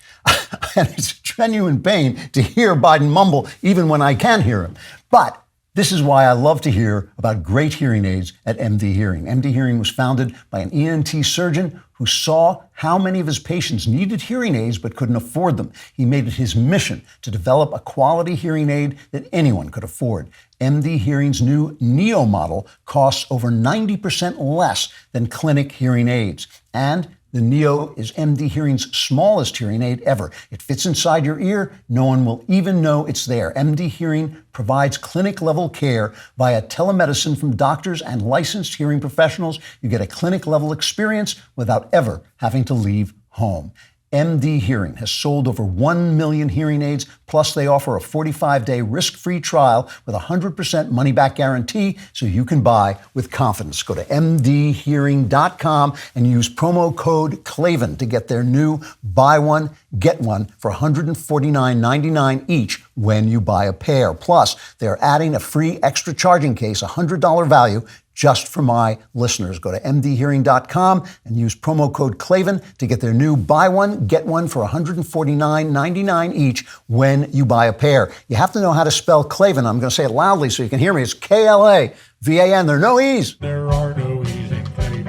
Speaker 1: And it's genuine pain to hear Biden mumble, even when I can hear him. But this is why I love to hear about great hearing aids at MD Hearing. MD Hearing was founded by an ENT surgeon who saw how many of his patients needed hearing aids but couldn't afford them. He made it his mission to develop a quality hearing aid that anyone could afford. MD Hearing's new Neo model costs over 90% less than clinic hearing aids. And the Neo is MD Hearing's smallest hearing aid ever. It fits inside your ear. No one will even know it's there. MD Hearing provides clinic-level care via telemedicine from doctors and licensed hearing professionals. You get a clinic-level experience without ever having to leave home. MD Hearing has sold over 1 million hearing aids, plus they offer a 45-day risk-free trial with a 100% money-back guarantee so you can buy with confidence. Go to mdhearing.com and use promo code Klavan to get their new buy one, get one for $149.99 each when you buy a pair. Plus, they're adding a free extra charging case, a $100 value, just for my listeners. Go to mdhearing.com and use promo code Klavan to get their new buy one, get one for $149.99 each when you buy a pair. You have to know how to spell Klavan. I'm going to say it loudly so you can hear me. It's Klavan. There are no E's.
Speaker 4: There are no E's in Klavan.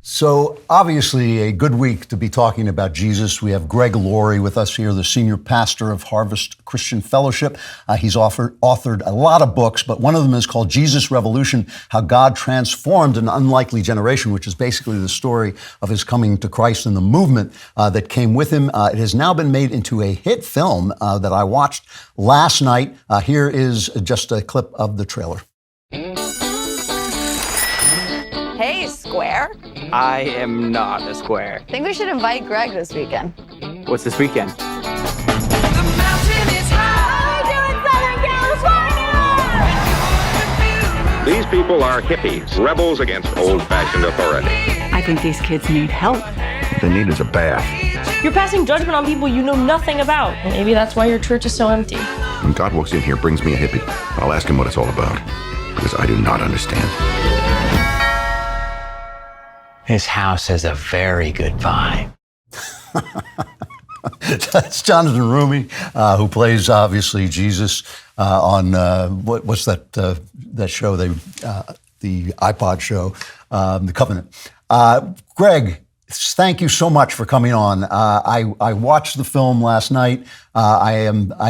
Speaker 1: So obviously a good week to be talking about Jesus. We have Greg Laurie with us here, the senior pastor of Harvest Christian Fellowship. He's authored a lot of books, but one of them is called Jesus Revolution, How God Transformed an Unlikely Generation, which is basically the story of his coming to Christ and the movement that came with him. It has now been made into a hit film that I watched last night. Here is just a clip of the trailer.
Speaker 7: Hey, Square.
Speaker 8: I am not a square.
Speaker 7: Think we should invite Greg this weekend.
Speaker 8: What's this weekend?
Speaker 7: The mountain is high. We're doing Southern California.
Speaker 9: These people are hippies, rebels against old-fashioned authority.
Speaker 6: I think these kids need help.
Speaker 9: What they need is a bath.
Speaker 10: You're passing judgment on people you know nothing about. Maybe that's why your church is so empty.
Speaker 9: When God walks in here, brings me a hippie, I'll ask him what it's all about, because I do not understand.
Speaker 11: This house has a very good vibe.
Speaker 1: That's Jonathan Rumi, who plays obviously Jesus on what's that show? The iPod show, The Covenant. Greg, thank you so much for coming on. I watched the film last night. I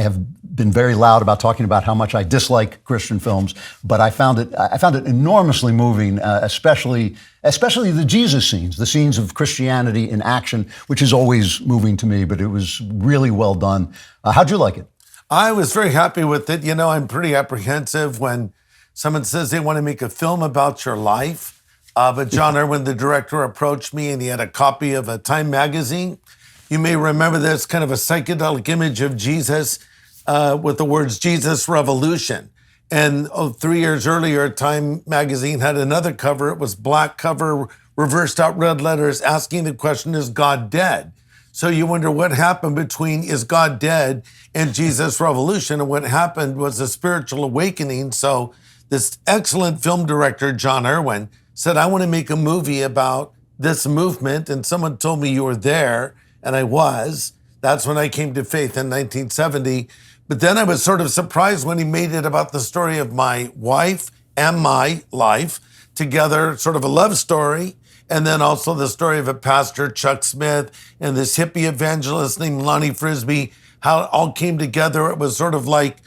Speaker 1: have been very loud about talking about how much I dislike Christian films, but I found it enormously moving, especially the Jesus scenes, the scenes of Christianity in action, which is always moving to me, but it was really well done. How'd you like it?
Speaker 12: I was very happy with it. You know, I'm pretty apprehensive when someone says they want to make a film about your life. But John Irwin, the director, approached me and he had a copy of a Time magazine. You may remember there's kind of a psychedelic image of Jesus with the words Jesus Revolution. And 3 years earlier, Time magazine had another cover. It was black cover, reversed out red letters, asking the question, is God dead? So you wonder what happened between is God dead and Jesus Revolution? And what happened was a spiritual awakening. So this excellent film director, John Irwin, said, I want to make a movie about this movement. And someone told me you were there, and I was. That's when I came to faith in 1970. But then I was sort of surprised when he made it about the story of my wife and my life together, sort of a love story. And then also the story of a pastor, Chuck Smith, and this hippie evangelist named Lonnie Frisbee. how it all came together. It was sort of like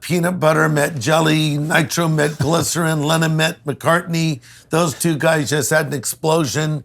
Speaker 12: peanut butter met jelly, Nitro met glycerin, Lennon met McCartney. Those two guys just had an explosion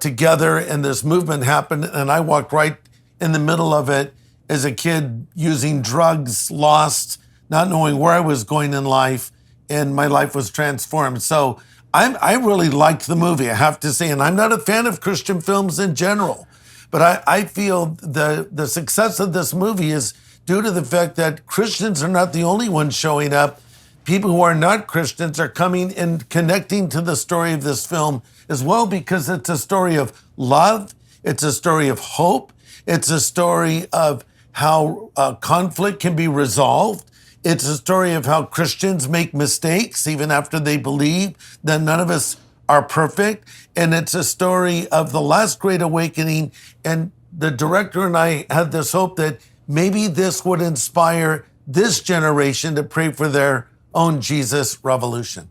Speaker 12: together, and this movement happened, and I walked right in the middle of it as a kid, using drugs, lost, not knowing where I was going in life, and my life was transformed. So I really liked the movie, I have to say, and I'm not a fan of Christian films in general, but I feel the success of this movie is due to the fact that Christians are not the only ones showing up. People who are not Christians are coming and connecting to the story of this film as well, because it's a story of love, it's a story of hope, it's a story of how conflict can be resolved. It's a story of how Christians make mistakes even after they believe that none of us are perfect. And it's a story of the last great awakening. And the director and I had this hope that maybe this would inspire this generation to pray for their own Jesus revolution.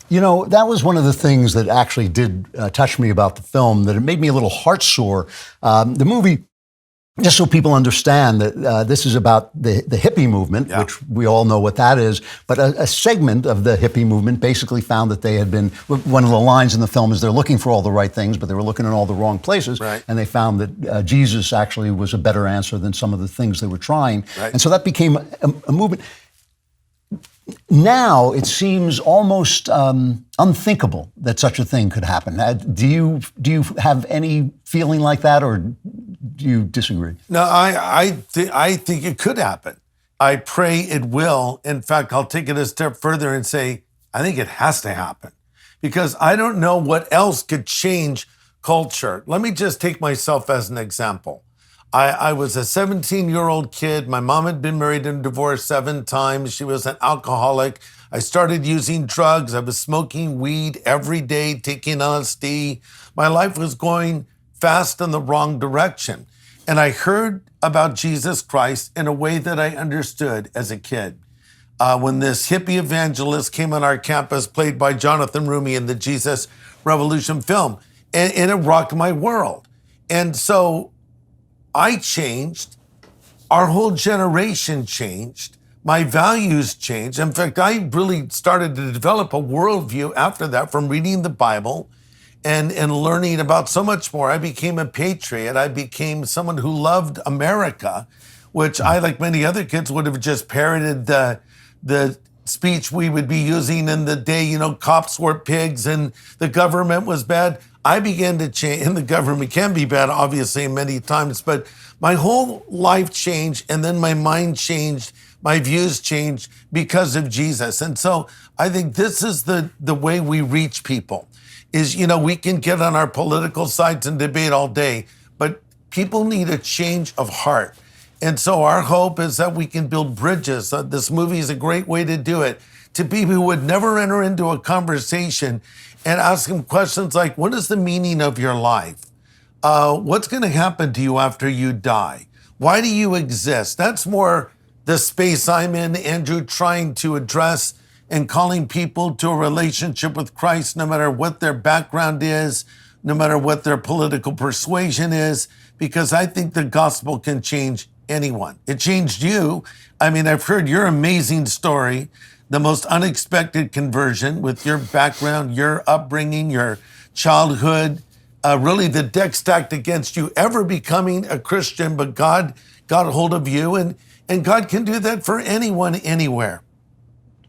Speaker 1: You know, that was one of the things that actually did touch me about the film, that it made me a little heartsore. The movie, just so people understand that this is about the hippie movement, which we all know what that is, but a segment of the hippie movement basically found that they had been, one of the lines in the film is they're looking for all the right things, but they were looking in all the wrong places, and they found that Jesus actually was a better answer than some of the things they were trying. And so that became a movement. Now it seems almost unthinkable that such a thing could happen. Do you have any feeling like that, or do you disagree?
Speaker 12: No, I think it could happen. I pray it will. In fact, I'll take it a step further and say I think it has to happen, because I don't know what else could change culture. Let me just take myself as an example. I was a 17-year-old kid. My mom had been married and divorced 7 times. She was an alcoholic. I started using drugs. I was smoking weed every day, taking LSD. My life was going fast in the wrong direction. And I heard about Jesus Christ in a way that I understood as a kid. When this hippie evangelist came on our campus, played by Jonathan Rumi in the Jesus Revolution film, and it rocked my world. And so I changed, our whole generation changed, my values changed. In fact, I really started to develop a worldview after that from reading the Bible and learning about so much more. I became a patriot. I became someone who loved America, which I, like many other kids, would have just parroted the speech we would be using in the day, you know, cops were pigs and the government was bad. I began to change, and the government can be bad, obviously, many times, but my whole life changed, and then my mind changed, my views changed because of Jesus. And so I think this is the way we reach people, is, you know, we can get on our political sides and debate all day, but people need a change of heart. And so our hope is that we can build bridges. This movie is a great way to do it, to people who would never enter into a conversation and ask them questions like, what is the meaning of your life? What's going to happen to you after you die? Why do you exist? That's more the space I'm in, Andrew, trying to address and calling people to a relationship with Christ, no matter what their background is, no matter what their political persuasion is, because I think the gospel can change anyone. It changed you. I mean, I've heard your amazing story, the most unexpected conversion with your background, your upbringing, your childhood, really the deck stacked against you ever becoming a Christian, but God got a hold of you, and God can do that for anyone, anywhere.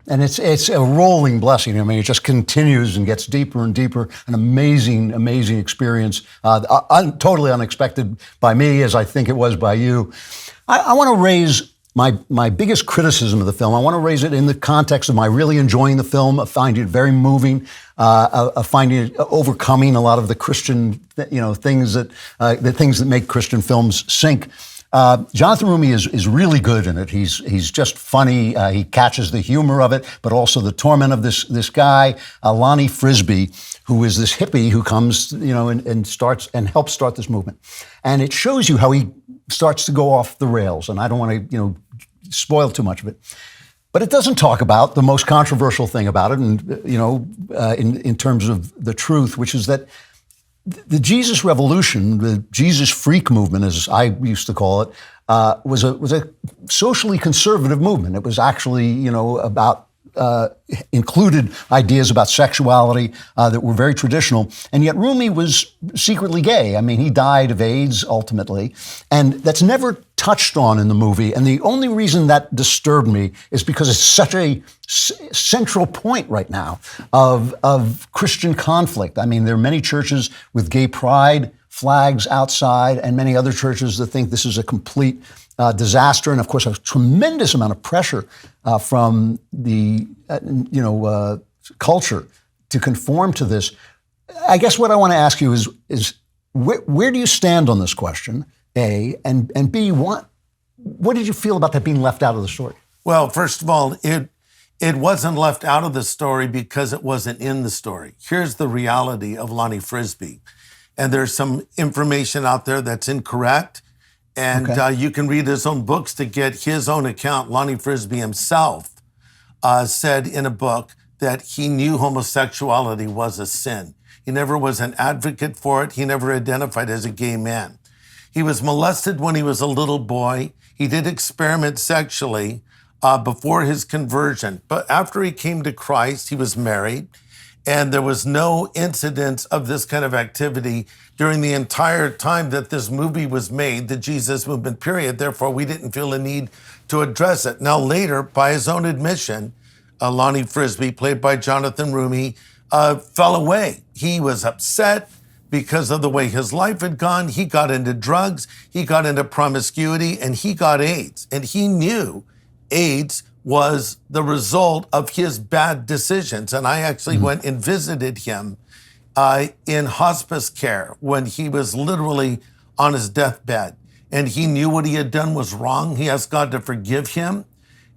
Speaker 1: And it's a rolling blessing. I mean, it just continues and gets deeper and deeper. An amazing, amazing experience. Totally unexpected by me, as I think it was by you. I want to raise my biggest criticism of the film. I want to raise it in the context of my really enjoying the film, of finding it very moving, of finding it overcoming a lot of the Christian, things that make Christian films sink. Jonathan Rumi is really good in it. He's just funny. He catches the humor of it, but also the torment of this guy, Lonnie Frisbee, who is this hippie who comes, and starts and helps start this movement. And it shows you how he starts to go off the rails. And I don't want to, spoil too much of it. But it doesn't talk about the most controversial thing about it, and in terms of the truth, which is that the Jesus Revolution, the Jesus freak movement, as I used to call it, was a socially conservative movement. It was actually, about included ideas about sexuality that were very traditional. And yet Rumi was secretly gay. I mean, he died of AIDS ultimately. And that's never touched on in the movie. And the only reason that disturbed me is because it's such a central point right now of Christian conflict. I mean, there are many churches with gay pride flags outside and many other churches that think this is a complete disaster, and of course a tremendous amount of pressure from the culture to conform to this. I guess what I want to ask you is where do you stand on this question, A, and B, what did you feel about that being left out of the story?
Speaker 12: Well, first of all, it wasn't left out of the story because it wasn't in the story. Here's the reality of Lonnie Frisbee, and there's some information out there that's incorrect. And you can read his own books to get his own account. Lonnie Frisbee himself said in a book that he knew homosexuality was a sin. He never was an advocate for it. He never identified as a gay man. He was molested when he was a little boy. He did experiment sexually before his conversion. But after he came to Christ, he was married. And there was no incidence of this kind of activity during the entire time that this movie was made, the Jesus movement period. Therefore, we didn't feel a need to address it. Now, later, by his own admission, Lonnie Frisbee, played by Jonathan Rumi, fell away. He was upset because of the way his life had gone. He got into drugs, he got into promiscuity, and he got AIDS. And he knew AIDS was the result of his bad decisions. And I actually went and visited him in hospice care when he was literally on his deathbed. And he knew what he had done was wrong. He asked God to forgive him.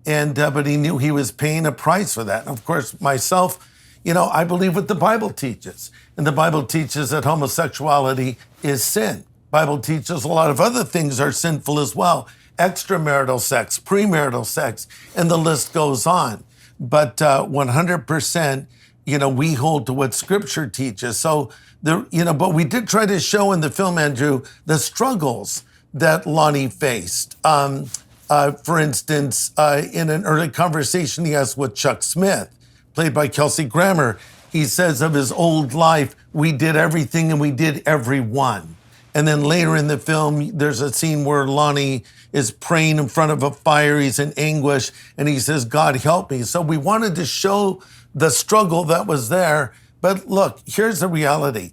Speaker 12: But he knew he was paying a price for that. And of course, myself, I believe what the Bible teaches. And the Bible teaches that homosexuality is sin. The Bible teaches a lot of other things are sinful as well. Extramarital sex, premarital sex, and the list goes on. But 100%, we hold to what Scripture teaches. So, but we did try to show in the film, Andrew, the struggles that Lonnie faced. For instance, in an early conversation he has with Chuck Smith, played by Kelsey Grammer, he says of his old life, we did everything and we did everyone. And then later in the film, there's a scene where Lonnie is praying in front of a fire. He's in anguish, and he says, God, help me. So we wanted to show the struggle that was there. But look, here's the reality.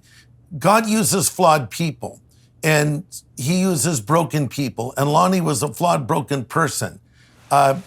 Speaker 12: God uses flawed people, and he uses broken people. And Lonnie was a flawed, broken person. But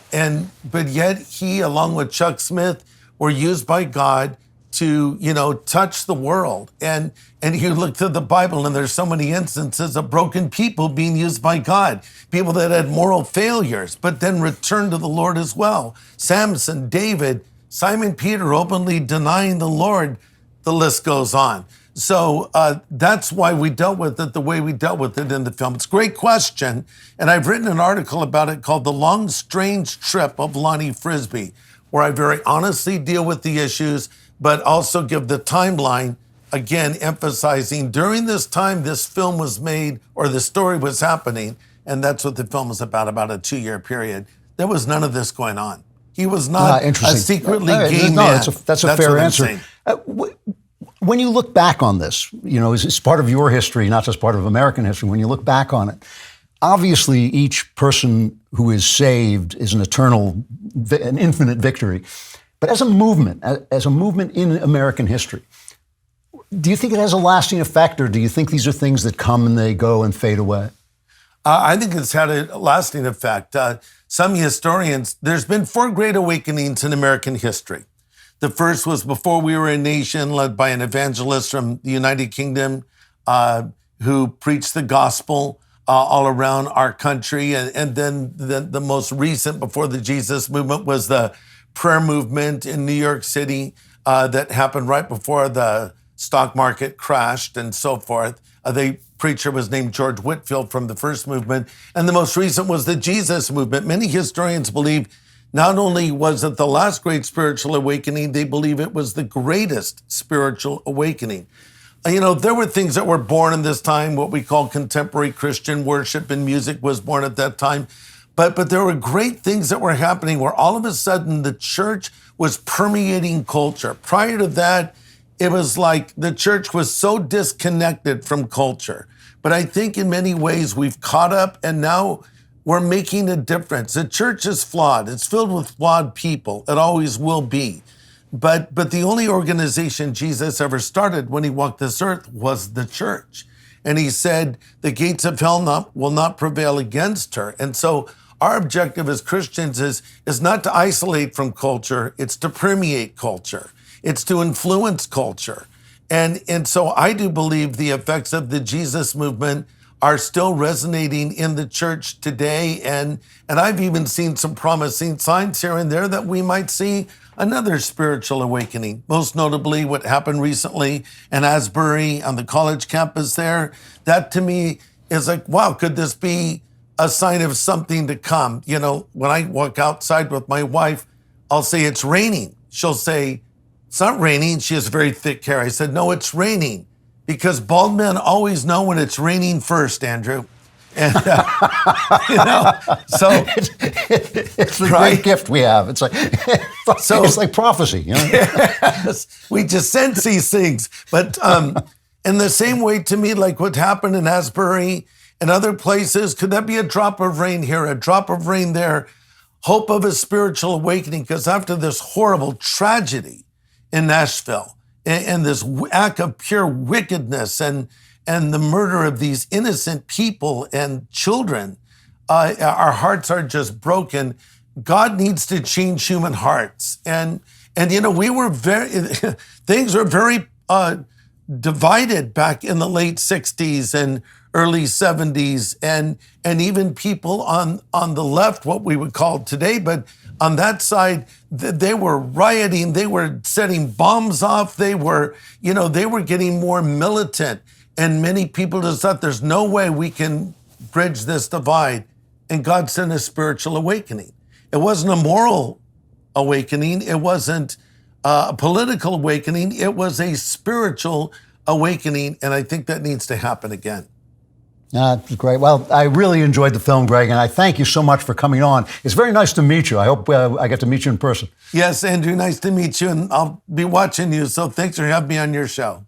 Speaker 12: yet he, along with Chuck Smith, were used by God to, touch the world. And you look to the Bible and there's so many instances of broken people being used by God, people that had moral failures, but then returned to the Lord as well. Samson, David, Simon Peter openly denying the Lord, the list goes on. So that's why we dealt with it the way we dealt with it in the film. It's a great question. And I've written an article about it called The Long, Strange Trip of Lonnie Frisbee, where I very honestly deal with the issues, but also give the timeline, again, emphasizing during this time this film was made or the story was happening, and that's what the film is about a 2-year period. There was none of this going on. He was not a secretly gay man.
Speaker 1: That's a fair answer. When you look back on this, it's part of your history, not just part of American history. When you look back on it, obviously each person who is saved is an infinite victory. But as a movement in American history, do you think it has a lasting effect, or do you think these are things that come and they go and fade away?
Speaker 12: I think it's had a lasting effect. Some historians, there's been 4 great awakenings in American history. The first was before we were a nation, led by an evangelist from the United Kingdom who preached the gospel all around our country. And then the most recent, before the Jesus movement, was the prayer movement in New York City that happened right before the stock market crashed and so forth. The preacher was named George Whitefield from the first movement. And the most recent was the Jesus movement. Many historians believe not only was it the last great spiritual awakening, they believe it was the greatest spiritual awakening. There were things that were born in this time, what we call contemporary Christian worship and music was born at that time. But there were great things that were happening where all of a sudden the church was permeating culture. Prior to that, it was like the church was so disconnected from culture. But I think in many ways we've caught up and now we're making a difference. The church is flawed. It's filled with flawed people. It always will be. But the only organization Jesus ever started when he walked this earth was the church. And he said, the gates of hell will not prevail against her. And so our objective as Christians is not to isolate from culture, it's to permeate culture. It's to influence culture. And so I do believe the effects of the Jesus movement are still resonating in the church today. And I've even seen some promising signs here and there that we might see another spiritual awakening. Most notably what happened recently in Asbury on the college campus there. That to me is like, wow, could this be a sign of something to come? When I walk outside with my wife, I'll say it's raining. She'll say, it's not raining. She has very thick hair. I said, no, it's raining. Because bald men always know when it's raining first, Andrew. And, so
Speaker 1: it's the great gift we have. It's like, it's like prophecy.
Speaker 12: Yes, we just sense these things. But in the same way, to me, like what happened in Asbury and other places, could that be a drop of rain here, a drop of rain there? Hope of a spiritual awakening, because after this horrible tragedy in Nashville and this act of pure wickedness and the murder of these innocent people and children, our hearts are just broken. God needs to change human hearts. And we were things were very divided back in the late 60s and early 70s, and even people on the left, what we would call today, but on that side, they were rioting, they were setting bombs off, they were getting more militant. And many people just thought there's no way we can bridge this divide. And God sent a spiritual awakening. It wasn't a moral awakening. It wasn't a political awakening. It was a spiritual awakening. And I think that needs to happen again.
Speaker 1: Great. Well, I really enjoyed the film, Greg, and I thank you so much for coming on. It's very nice to meet you. I hope I get to meet you in person.
Speaker 12: Yes, Andrew, nice to meet you, and I'll be watching you. So thanks for having me on your show.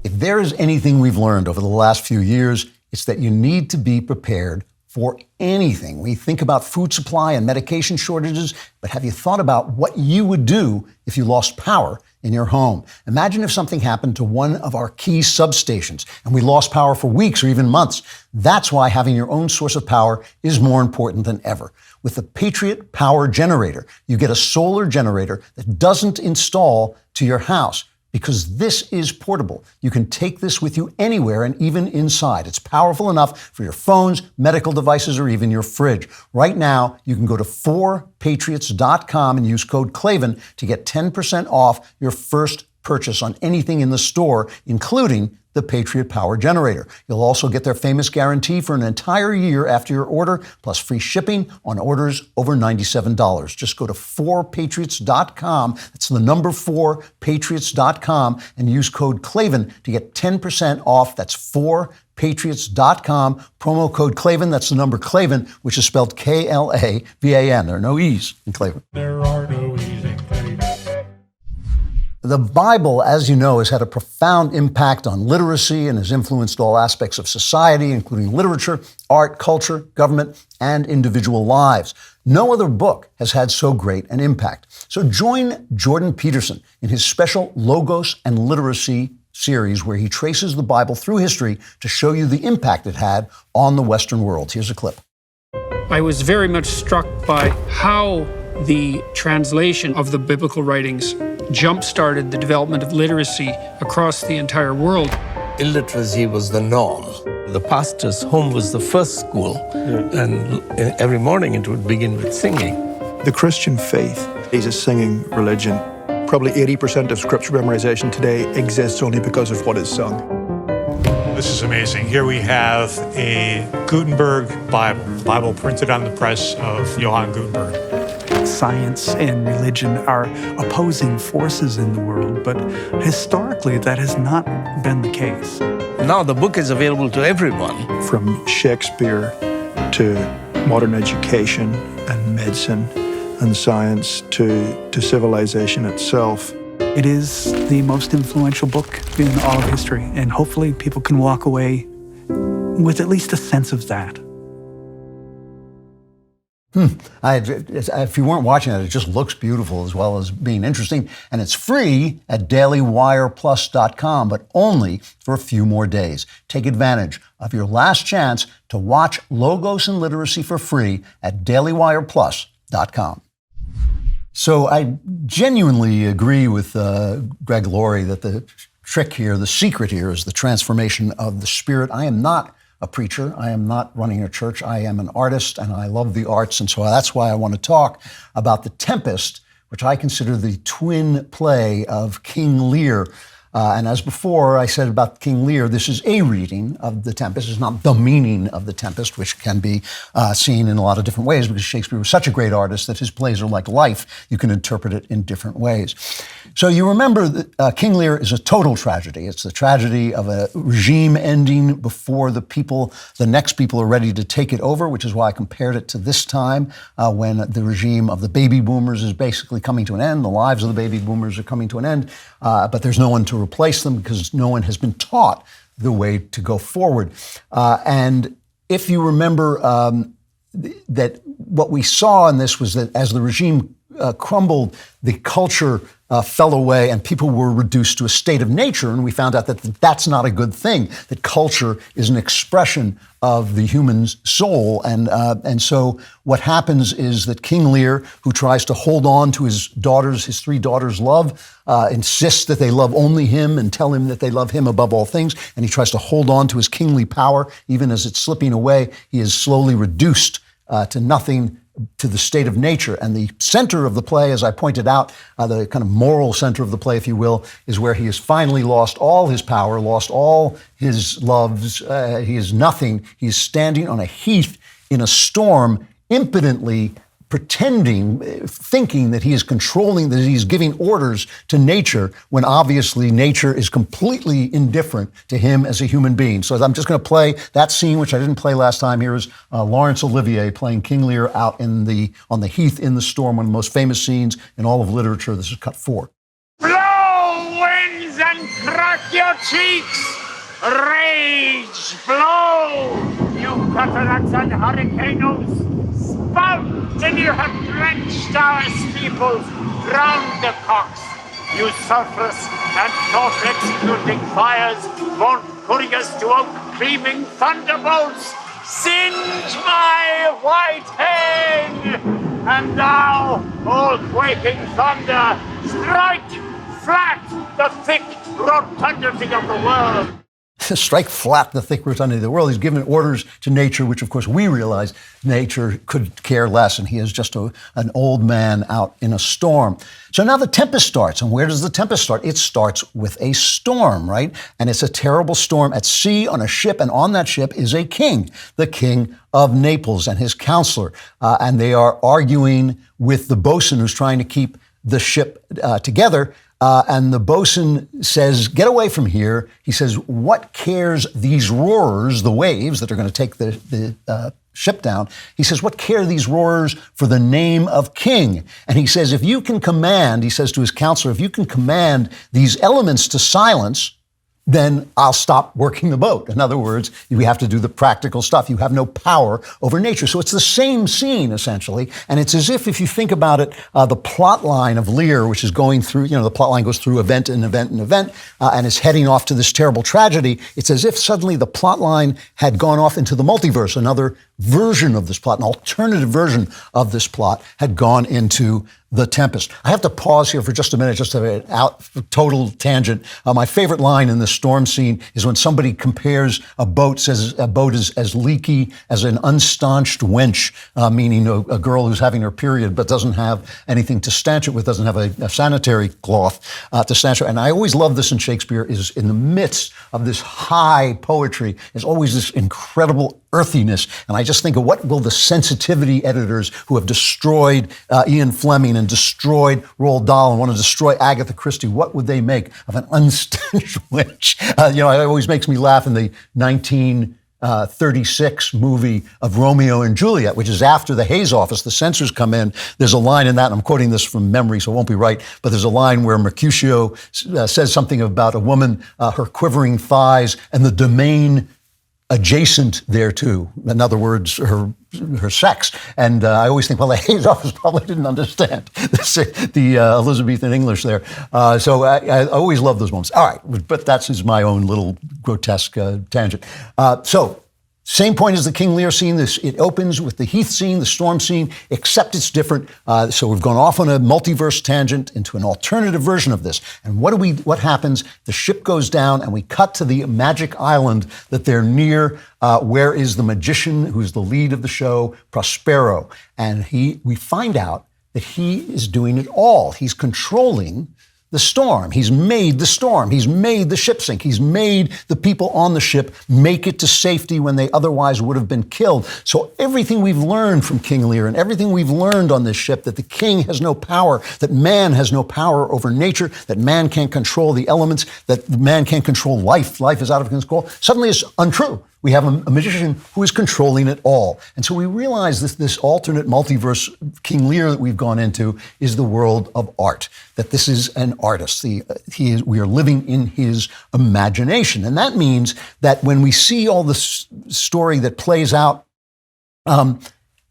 Speaker 1: If there is anything we've learned over the last few years, it's that you need to be prepared for anything. We think about food supply and medication shortages, but have you thought about what you would do if you lost power in your home? Imagine if something happened to one of our key substations and we lost power for weeks or even months. That's why having your own source of power is more important than ever. With the Patriot Power Generator, you get a solar generator that doesn't install to your house. Because this is portable. You can take this with you anywhere and even inside. It's powerful enough for your phones, medical devices, or even your fridge. Right now, you can go to 4patriots.com and use code Klavan to get 10% off your first purchase on anything in the store, including the Patriot Power Generator. You'll also get their famous guarantee for an entire year after your order, plus free shipping on orders over $97. Just go to 4patriots.com. That's the number 4patriots.com and use code Klavan to get 10% off. That's 4patriots.com. Promo code Klavan. That's the number Klavan, which is spelled Klavan. There are no E's in Klavan.
Speaker 4: There are no E's in Klavan.
Speaker 1: The Bible, as you know, has had a profound impact on literacy and has influenced all aspects of society, including literature, art, culture, government, and individual lives. No other book has had so great an impact. So join Jordan Peterson in his special Logos and Literacy series, where he traces the Bible through history to show you the impact it had on the Western world. Here's a clip.
Speaker 13: I was very much struck by how the translation of the biblical writings jump-started the development of literacy across the entire world.
Speaker 14: Illiteracy was the norm. The pastor's home was the first school, and every morning it would begin with singing.
Speaker 15: The Christian faith is a singing religion. Probably 80% of scripture memorization today exists only because of what is sung.
Speaker 16: This is amazing. Here we have a Gutenberg Bible printed on the press of Johann Gutenberg.
Speaker 17: science and religion are opposing forces in the world, but historically that has not been the case.
Speaker 14: Now the book is available to everyone.
Speaker 15: From Shakespeare to modern education and medicine and science to civilization itself.
Speaker 17: It is the most influential book in all of history, and hopefully people can walk away with at least a sense of that.
Speaker 1: If you weren't watching it, it just looks beautiful as well as being interesting. And it's free at DailyWirePlus.com, but only for a few more days. Take advantage of your last chance to watch Logos and Literacy for free at DailyWirePlus.com. So I genuinely agree with Greg Laurie that the trick here, the secret here, is the transformation of the spirit. I am not a preacher. I am not running a church. I am an artist, and I love the arts. And so that's why I want to talk about The Tempest, which I consider the twin play of King Lear. And as before I said about King Lear, this is a reading of The Tempest. It's not the meaning of The Tempest, which can be seen in a lot of different ways, because Shakespeare was such a great artist that his plays are like life. You can interpret it in different ways. So you remember that King Lear is a total tragedy. It's the tragedy of a regime ending before the next people are ready to take it over, which is why I compared it to this time when the regime of the baby boomers is basically coming to an end. The lives of the baby boomers are coming to an end, but there's no one to replace them because no one has been taught the way to go forward. And if you remember that what we saw in this was that as the regime crumbled, the culture fell away and people were reduced to a state of nature. And we found out that that's not a good thing, that culture is an expression of the human soul. And so what happens is that King Lear, who tries to hold on to his three daughters' love, insists that they love only him and tell him that they love him above all things. And he tries to hold on to his kingly power. Even as it's slipping away, he is slowly reduced to nothing, to the state of nature. And the center of the play, as I pointed out, the kind of moral center of the play, if you will, is where he has finally lost all his power, lost all his loves. He is nothing. He's standing on a heath in a storm, impotently pretending, thinking that he is controlling, that he's giving orders to nature, when obviously nature is completely indifferent to him as a human being. So I'm just going to play that scene, which I didn't play last time. Here is Laurence Olivier playing King Lear out on the heath in the storm, one of the most famous scenes in all of literature. This is cut 4.
Speaker 18: Blow, winds, and crack your cheeks! Rage, blow! You cataracts and hurricanes! Spout till you have drenched our steeples, drowned the cocks! You sulphurous and thought-exploding fires won't hurry us to oak-beaming thunderbolts! Singe my white head! And thou, all quaking thunder, strike flat the thick rotundity of the world!
Speaker 1: Strike flat the thick rotundity of the world. He's given orders to nature, which of course we realize nature could care less, and he is just an old man out in a storm. So now the Tempest starts, and where does the Tempest start? It starts with a storm, right? And it's a terrible storm at sea on a ship, and on that ship is a king, the king of Naples and his counselor. And they are arguing with the bosun who's trying to keep the ship together. And the bosun says, get away from here. He says, what cares these roarers, the waves that are going to take the ship down? He says, what care these roarers for the name of king? And he says, if you can command, he says to his counselor, if you can command these elements to silence, then I'll stop working the boat. In other words, we have to do the practical stuff. You have no power over nature. So it's the same scene, essentially. And it's as if you think about it, the plot line of Lear, which is going through, the plot line goes through event and event and event, and is heading off to this terrible tragedy. It's as if suddenly the plot line had gone off into the multiverse. Another version of this plot, an alternative version of this plot, had gone into The Tempest. I have to pause here for just a minute, just to total tangent. My favorite line in this storm scene is when somebody compares a boat, says a boat is as leaky as an unstaunched wench, meaning a girl who's having her period but doesn't have anything to stanch it with, doesn't have a sanitary cloth to stanch it. And I always love this in Shakespeare, is in the midst of this high poetry, is always this incredible earthiness. And I just think of what will the sensitivity editors who have destroyed Ian Fleming and destroyed Roald Dahl and want to destroy Agatha Christie, what would they make of an unstitched witch? It always makes me laugh in the 1936 movie of Romeo and Juliet, which is after the Hayes office, the censors come in. There's a line in that, and I'm quoting this from memory, so it won't be right, but there's a line where Mercutio says something about a woman, her quivering thighs, and the domain adjacent thereto. In other words, her sex. And I always think, well, the Hayes office probably didn't understand the Elizabethan English there. So I always love those moments. All right, but that's my own little grotesque tangent. So same point as the King Lear scene. It opens with the Heath scene, the storm scene, except it's different. So we've gone off on a multiverse tangent into an alternative version of this. And what happens? The ship goes down and we cut to the magic island that they're near, where is the magician who's the lead of the show, Prospero. And we find out that he is doing it all. He's controlling the storm. He's made the storm. He's made the ship sink. He's made the people on the ship make it to safety when they otherwise would have been killed. So everything we've learned from King Lear and everything we've learned on this ship, that the king has no power, that man has no power over nature, that man can't control the elements, that man can't control life, life is out of control, suddenly it's untrue. We have a magician who is controlling it all. And so we realize this alternate multiverse King Lear that we've gone into is the world of art, that this is an artist. We are living in his imagination. And that means that when we see all this story that plays out,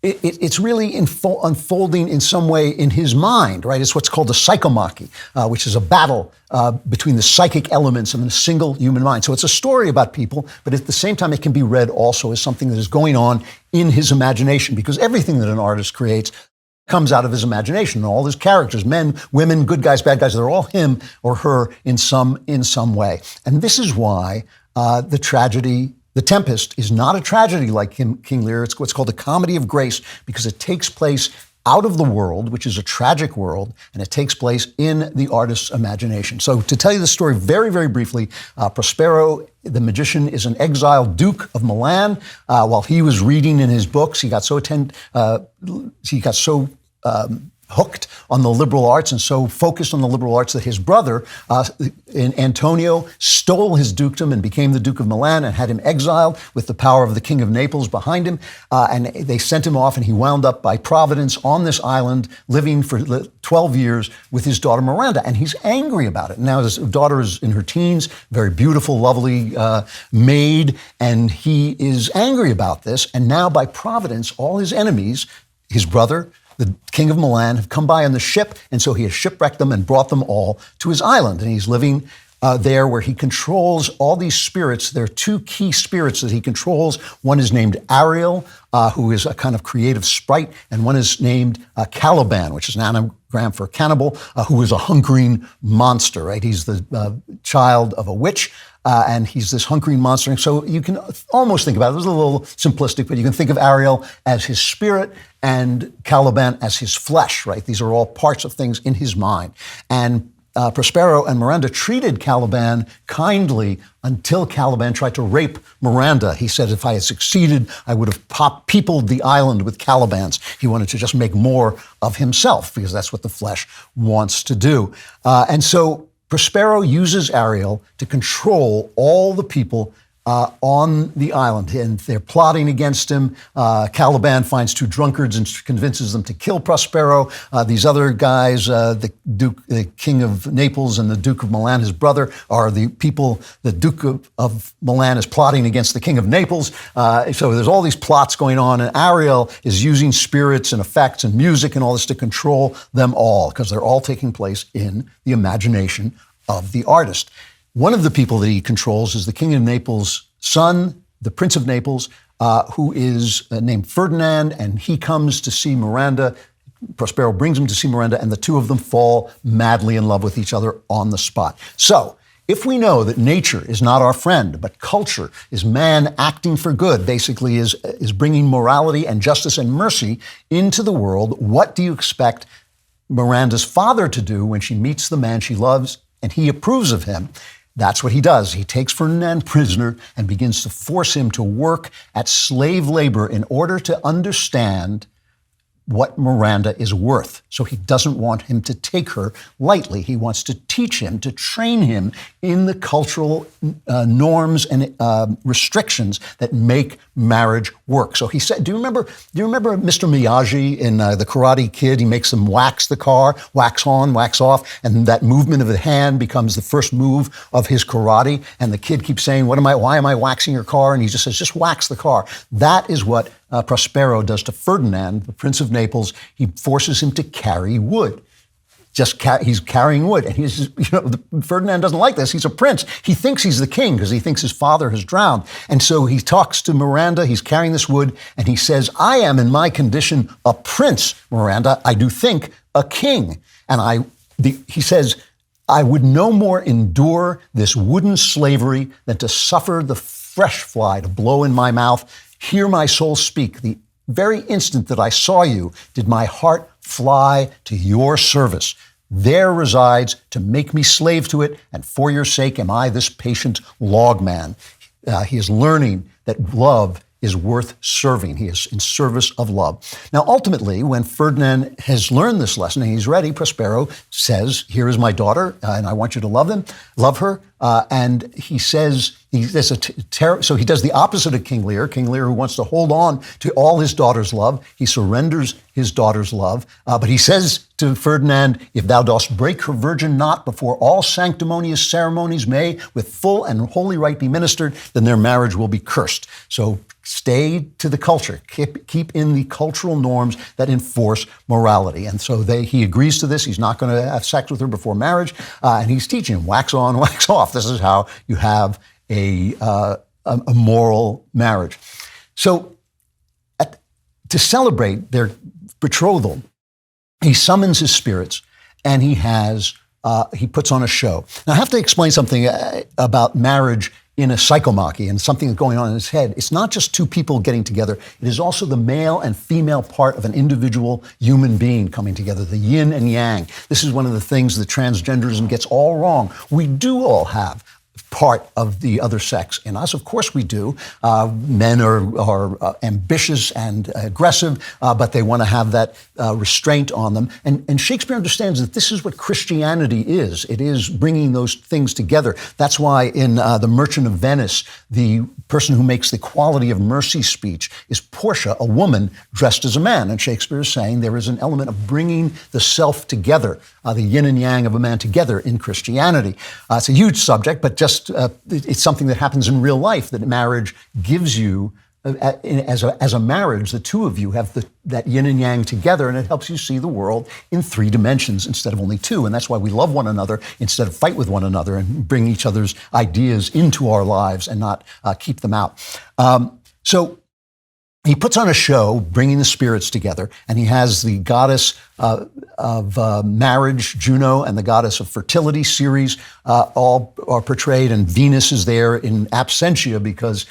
Speaker 1: it's really unfolding in some way in his mind, right? It's what's called a psychomachy, which is a battle between the psychic elements of a single human mind. So it's a story about people, but at the same time, it can be read also as something that is going on in his imagination, because everything that an artist creates comes out of his imagination. And all his characters, men, women, good guys, bad guys, they're all him or her in some way. And this is why the tragedy, The Tempest, is not a tragedy like King Lear. It's what's called a comedy of grace, because it takes place out of the world, which is a tragic world, and it takes place in the artist's imagination. So to tell you the story very, very briefly, Prospero, the magician, is an exiled Duke of Milan. While he was reading in his books, he got so hooked on the liberal arts and so focused on the liberal arts that his brother, Antonio, stole his dukedom and became the Duke of Milan and had him exiled with the power of the King of Naples behind him. And they sent him off, and he wound up by providence on this island living for 12 years with his daughter Miranda. And he's angry about it. Now his daughter is in her teens, very beautiful, lovely maid, and he is angry about this. And now by providence, all his enemies, his brother, the King of Milan, have come by on the ship, and so he has shipwrecked them and brought them all to his island. And he's living there where he controls all these spirits. There are two key spirits that he controls. One is named Ariel, who is a kind of creative sprite, and one is named Caliban, which is an anagram for cannibal, who is a hunkering monster, right? He's the child of a witch. And he's this hunkering monster. And so you can almost think about it. It was a little simplistic, but you can think of Ariel as his spirit and Caliban as his flesh, right? These are all parts of things in his mind. And Prospero and Miranda treated Caliban kindly until Caliban tried to rape Miranda. He said, if I had succeeded, I would have peopled the island with Calibans. He wanted to just make more of himself, because that's what the flesh wants to do. And so Prospero uses Ariel to control all the people on the island, and they're plotting against him. Caliban finds two drunkards and convinces them to kill Prospero. These other guys, the King of Naples and the Duke of Milan, his brother, are the people the Duke of Milan is plotting against the King of Naples. So there's all these plots going on, and Ariel is using spirits and effects and music and all this to control them all, because they're all taking place in the imagination of the artist. One of the people that he controls is the King of Naples' son, the Prince of Naples, who is named Ferdinand, and he comes to see Miranda. Prospero brings him to see Miranda, and the two of them fall madly in love with each other on the spot. So, if we know that nature is not our friend, but culture is man acting for good, basically is bringing morality and justice and mercy into the world, what do you expect Miranda's father to do when she meets the man she loves and he approves of him? That's what he does. He takes Ferdinand prisoner and begins to force him to work at slave labor in order to understand what Miranda is worth. So he doesn't want him to take her lightly. He wants to teach him, to train him in the cultural norms and restrictions that make marriage work. So he said, do you remember Mr. Miyagi in The Karate Kid? He makes them wax the car, wax on, wax off, and that movement of the hand becomes the first move of his karate. And the kid keeps saying, why am I waxing your car? And he just says, just wax the car. That is what Prospero does to Ferdinand, the Prince of Naples. He forces him to carry wood. He's carrying wood. And Ferdinand doesn't like this. He's a prince. He thinks he's the king because he thinks his father has drowned. And so he talks to Miranda. He's carrying this wood and he says, I am in my condition a prince, Miranda. I do think a king. And he says, I would no more endure this wooden slavery than to suffer the fresh fly to blow in my mouth. Hear my soul speak. The very instant that I saw you, did my heart fly to your service. There resides to make me slave to it, and for your sake am I this patient logman. He is learning that love is worth serving. He is in service of love. Now, ultimately, when Ferdinand has learned this lesson and he's ready, Prospero says, here is my daughter, and I want you to love her. And he says, so he does the opposite of King Lear. King Lear, who wants to hold on to all his daughter's love, he surrenders his daughter's love. But he says to Ferdinand, if thou dost break her virgin knot before all sanctimonious ceremonies may with full and holy rite be ministered, then their marriage will be cursed. So stay to the culture, keep in the cultural norms that enforce morality. And so he agrees to this. He's not going to have sex with her before marriage. And he's teaching him wax on, wax off. This is how you have a moral marriage. So to celebrate their betrothal, he summons his spirits and he puts on a show. Now, I have to explain something about marriage in a psychomachy and something that's going on in his head. It's not just two people getting together. It is also the male and female part of an individual human being coming together, the yin and yang. This is one of the things that transgenderism gets all wrong. We do all have part of the other sex in us. Of course we do. Men are ambitious and aggressive, but they want to have that restraint on them. And Shakespeare understands that this is what Christianity is. It is bringing those things together. That's why in The Merchant of Venice, the person who makes the Quality of Mercy speech is Portia, a woman dressed as a man. And Shakespeare is saying there is an element of bringing the self together, the yin and yang of a man together in Christianity. It's a huge subject, but just it's something that happens in real life, that marriage gives you, as a marriage, the two of you have that yin and yang together, and it helps you see the world in 3 dimensions instead of only 2. And that's why we love one another instead of fight with one another and bring each other's ideas into our lives and not keep them out. So he puts on a show, bringing the spirits together, and he has the goddess of marriage, Juno, and the goddess of fertility, Ceres, all are portrayed, and Venus is there in absentia because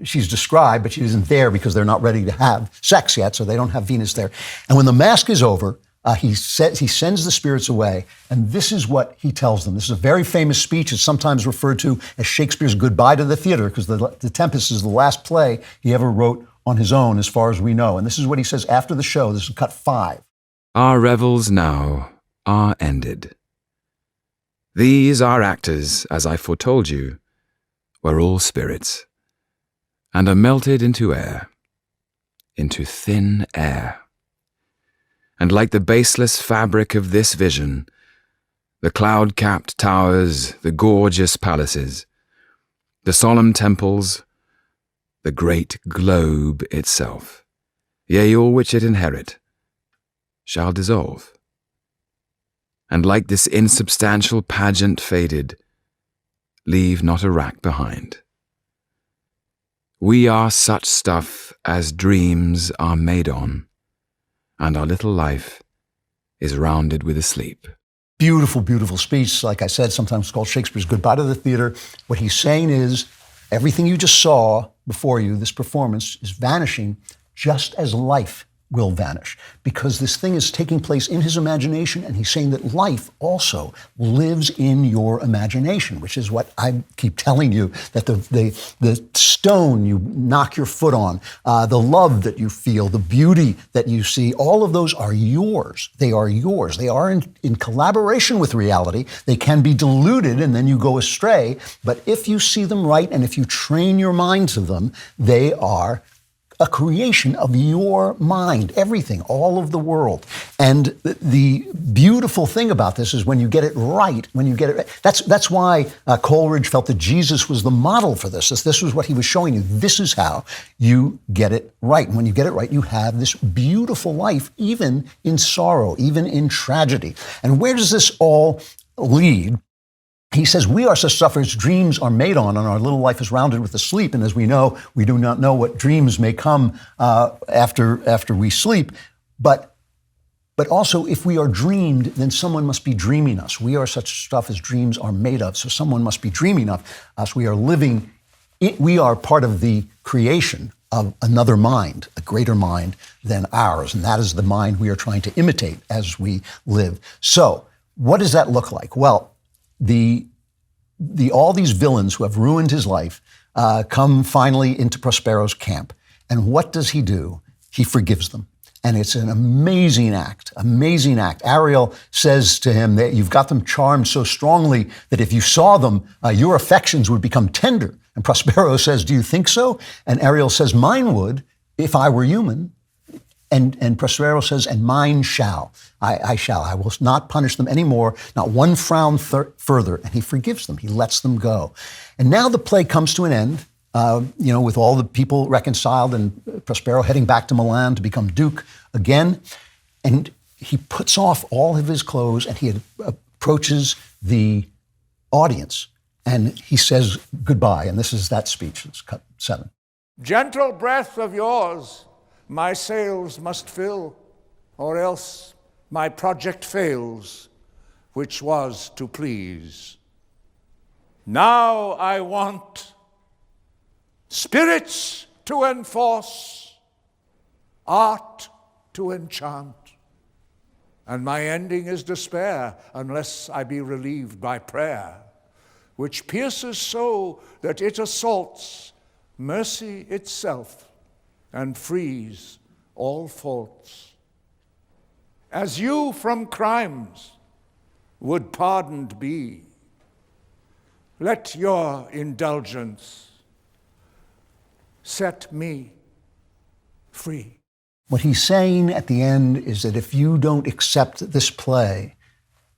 Speaker 1: she's described, but she isn't there because they're not ready to have sex yet, so they don't have Venus there. And when the mask is over, he sends the spirits away, and this is what he tells them. This is a very famous speech. It's sometimes referred to as Shakespeare's goodbye to the theater, because the Tempest is the last play he ever wrote on his own, as far as we know. And this is what he says after the show. This is cut 5.
Speaker 19: Our revels now are ended. These our actors, as I foretold you, were all spirits, and are melted into air, into thin air. And like the baseless fabric of this vision, the cloud-capped towers, the gorgeous palaces, the solemn temples, the great globe itself, yea, all which it inherit, shall dissolve. And like this insubstantial pageant faded, leave not a rack behind. We are such stuff as dreams are made on, and our little life is rounded with a sleep.
Speaker 1: Beautiful, beautiful speech. Like I said, sometimes called Shakespeare's goodbye to the theater. What he's saying is, everything you just saw before you, this performance, is vanishing just as life will vanish, because this thing is taking place in his imagination, and he's saying that life also lives in your imagination, which is what I keep telling you, that the stone you knock your foot on, the love that you feel, the beauty that you see, all of those are yours. They are yours. They are in collaboration with reality. They can be diluted and then you go astray, but if you see them right and if you train your mind to them, they are a creation of your mind, everything, all of the world. And the beautiful thing about this is when you get it right, that's why Coleridge felt that Jesus was the model for this. This was what he was showing you. This is how you get it right. And when you get it right, you have this beautiful life, even in sorrow, even in tragedy. And where does this all lead? He says, we are such sufferers, dreams are made on, and our little life is rounded with the sleep. And as we know, we do not know what dreams may come after we sleep. But also, if we are dreamed, then someone must be dreaming us. We are such stuff as dreams are made of, so someone must be dreaming of us. We are living, we are part of the creation of another mind, a greater mind than ours. And that is the mind we are trying to imitate as we live. So what does that look like? Well, all these villains who have ruined his life come finally into Prospero's camp. And what does he do? He forgives them. And it's an amazing act, amazing act. Ariel says to him that you've got them charmed so strongly that if you saw them, your affections would become tender. And Prospero says, do you think so? And Ariel says, mine would, if I were human. And Prospero says, and mine shall. I shall. I will not punish them anymore, not one frown further. And he forgives them. He lets them go. And now the play comes to an end, with all the people reconciled and Prospero heading back to Milan to become Duke again. And he puts off all of his clothes and he approaches the audience and he says goodbye. And this is that speech. It's cut 7.
Speaker 18: Gentle breath of yours my sails must fill, or else my project fails, which was to please. Now I want spirits to enforce, art to enchant, and my ending is despair, unless I be relieved by prayer, which pierces so that it assaults mercy itself, and frees all faults. As you from crimes would pardoned be, let your indulgence set me free.
Speaker 1: What he's saying at the end is that if you don't accept this play,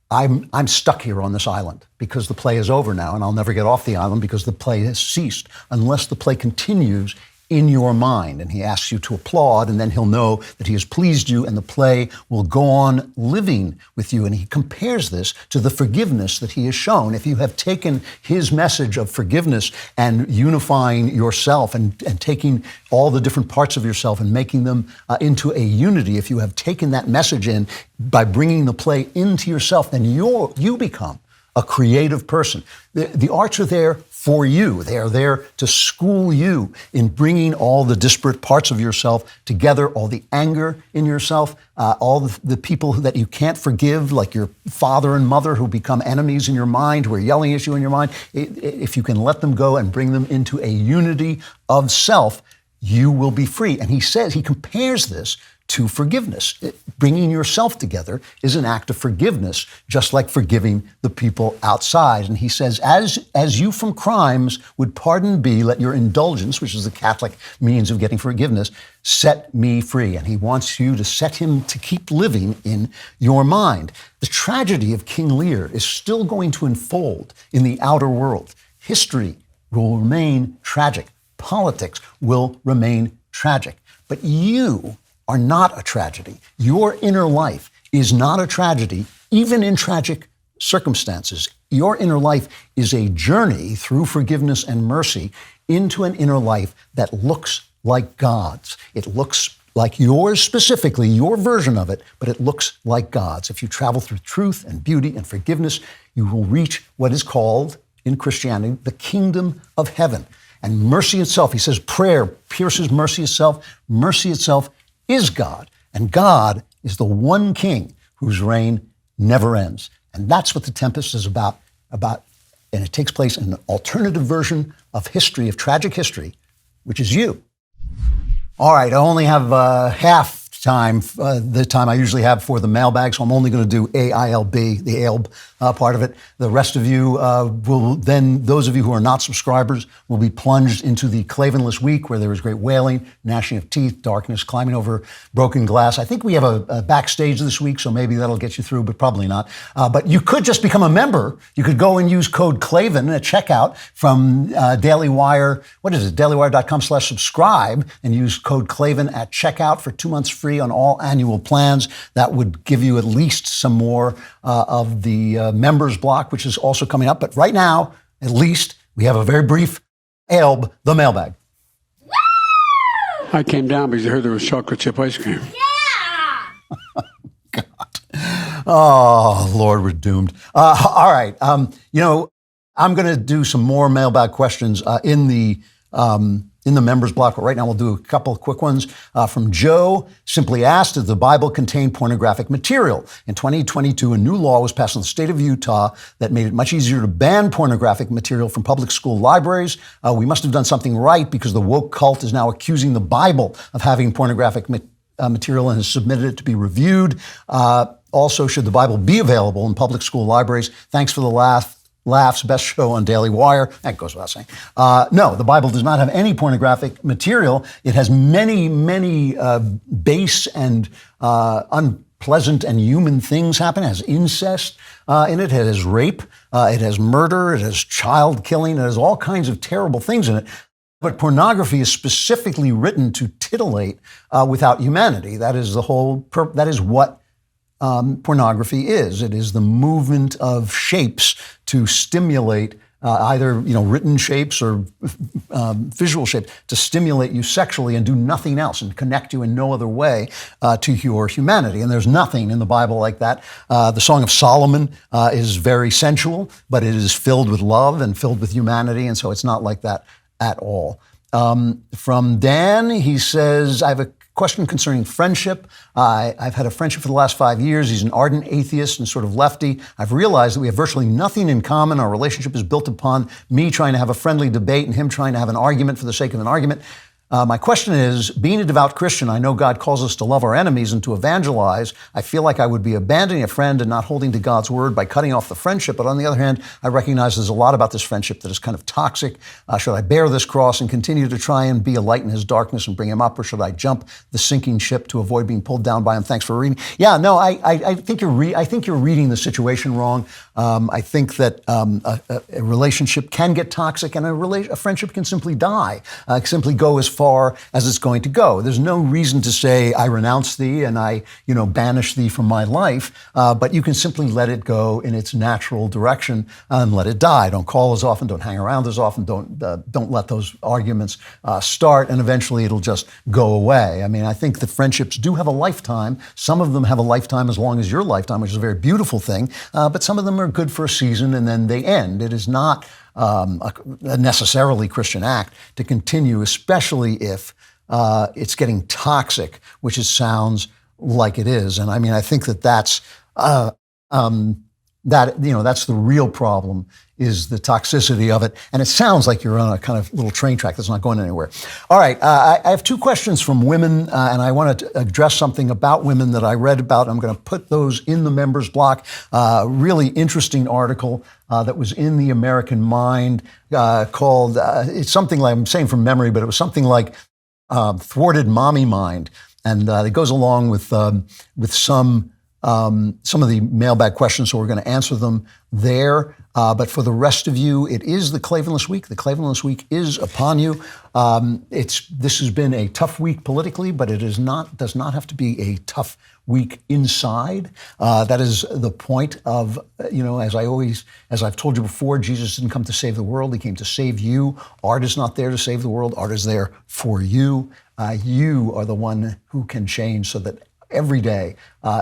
Speaker 1: I'm stuck here on this island because the play is over now, and I'll never get off the island because the play has ceased unless the play continues in your mind. And he asks you to applaud, and then he'll know that he has pleased you, and the play will go on living with you. And he compares this to the forgiveness that he has shown. If you have taken his message of forgiveness and unifying yourself and taking all the different parts of yourself and making them into a unity, if you have taken that message in by bringing the play into yourself, then you become a creative person. The arts are there for you. They are there to school you in bringing all the disparate parts of yourself together, all the anger in yourself, all the people that you can't forgive, like your father and mother who become enemies in your mind, who are yelling at you in your mind. If you can let them go and bring them into a unity of self, you will be free. And he compares this to forgiveness. Bringing yourself together is an act of forgiveness, just like forgiving the people outside. And he says, as you from crimes would pardon be, let your indulgence, which is the Catholic means of getting forgiveness, set me free. And he wants you to set him to keep living in your mind. The tragedy of King Lear is still going to unfold in the outer world. History will remain tragic. Politics will remain tragic. But you are not a tragedy. Your inner life is not a tragedy, even in tragic circumstances. Your inner life is a journey through forgiveness and mercy into an inner life that looks like God's. It looks like yours specifically, your version of it, but it looks like God's. If you travel through truth and beauty and forgiveness, you will reach what is called in Christianity the kingdom of heaven. And mercy itself, he says, prayer pierces mercy itself. Mercy itself is God. And God is the one king whose reign never ends. And that's what The Tempest is about, and it takes place in an alternative version of history, of tragic history, which is you. All right, I only have half time, the time I usually have for the mailbag, so I'm only going to do AILB, the AILB part of it. The rest of you will then, those of you who are not subscribers, will be plunged into the Klavanless week, where there is great wailing, gnashing of teeth, darkness, climbing over broken glass. I think we have a backstage this week, so maybe that'll get you through, but probably not. But you could just become a member. You could go and use code Klavan at checkout from DailyWire. What is it? DailyWire.com/subscribe, and use code Klavan at checkout for 2 months free on all annual plans. That would give you at least some more of the members block, which is also coming up. But right now, at least, we have a very brief AILB, the mailbag.
Speaker 20: I came down because I heard there was chocolate chip ice cream.
Speaker 1: Oh, Lord, we're doomed. All right. I'm going to do some more mailbag questions in the members block. But right now, we'll do a couple of quick ones. From Joe, simply asked, did the Bible contain pornographic material? In 2022, a new law was passed in the state of Utah that made it much easier to ban pornographic material from public school libraries. We must have done something right, because the woke cult is now accusing the Bible of having pornographic material and has submitted it to be reviewed. Also, should the Bible be available in public school libraries? Thanks for the laughs, best show on Daily Wire. That goes without saying. No, the Bible does not have any pornographic material. It has many, many base and unpleasant and human things happen. It has incest in it. It has rape. It has murder. It has child killing. It has all kinds of terrible things in it. But pornography is specifically written to titillate without humanity. That is that is what pornography is. It is the movement of shapes to stimulate either written shapes or visual shapes to stimulate you sexually and do nothing else and connect you in no other way to your humanity. And there's nothing in the Bible like that. The Song of Solomon is very sensual, but it is filled with love and filled with humanity, and so it's not like that at all. From Dan, he says, I have a question concerning friendship. I've had a friendship for the last 5 years. He's an ardent atheist and sort of lefty. I've realized that we have virtually nothing in common. Our relationship is built upon me trying to have a friendly debate and him trying to have an argument for the sake of an argument. My question is, being a devout Christian, I know God calls us to love our enemies and to evangelize. I feel like I would be abandoning a friend and not holding to God's word by cutting off the friendship. But on the other hand, I recognize there's a lot about this friendship that is kind of toxic. Should I bear this cross and continue to try and be a light in his darkness and bring him up? Or should I jump the sinking ship to avoid being pulled down by him? Thanks for reading. Yeah, no, I think you're reading the situation wrong. I think that a relationship can get toxic, and a friendship can simply die, simply go as far as it's going to go. There's no reason to say, I renounce thee and I, banish thee from my life, but you can simply let it go in its natural direction and let it die. Don't call as often, don't hang around as often, don't let those arguments start, and eventually it'll just go away. I mean, I think that friendships do have a lifetime. Some of them have a lifetime as long as your lifetime, which is a very beautiful thing, but some of them are good for a season and then they end. It is not a necessarily Christian act to continue, especially if it's getting toxic, which it sounds like it is. And I mean, I think that's that's the real problem, is the toxicity of it. And it sounds like you're on a kind of little train track that's not going anywhere. All right, I have two questions from women, and I want to address something about women that I read about. I'm going to put those in the members block. Really interesting article that was in the American Mind called, it's something like, I'm saying from memory, but it was something like Thwarted Mommy Mind. And it goes along with some of the mailbag questions, so we're going to answer them there. But for the rest of you, it is the Klavanless Week. The Klavanless Week is upon you. This has been a tough week politically, but it does not have to be a tough week inside. That is the point of, as I've told you before, Jesus didn't come to save the world. He came to save you. Art is not there to save the world. Art is there for you. You are the one who can change so that every day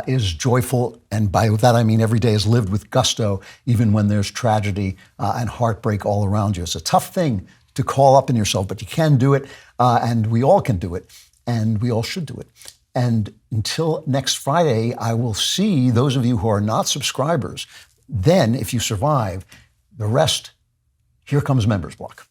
Speaker 1: is joyful, and by that I mean every day is lived with gusto, even when there's tragedy and heartbreak all around you. It's a tough thing to call up in yourself, but you can do it, and we all can do it, and we all should do it. And until next Friday, I will see those of you who are not subscribers. Then, if you survive, the rest, here comes Members Block.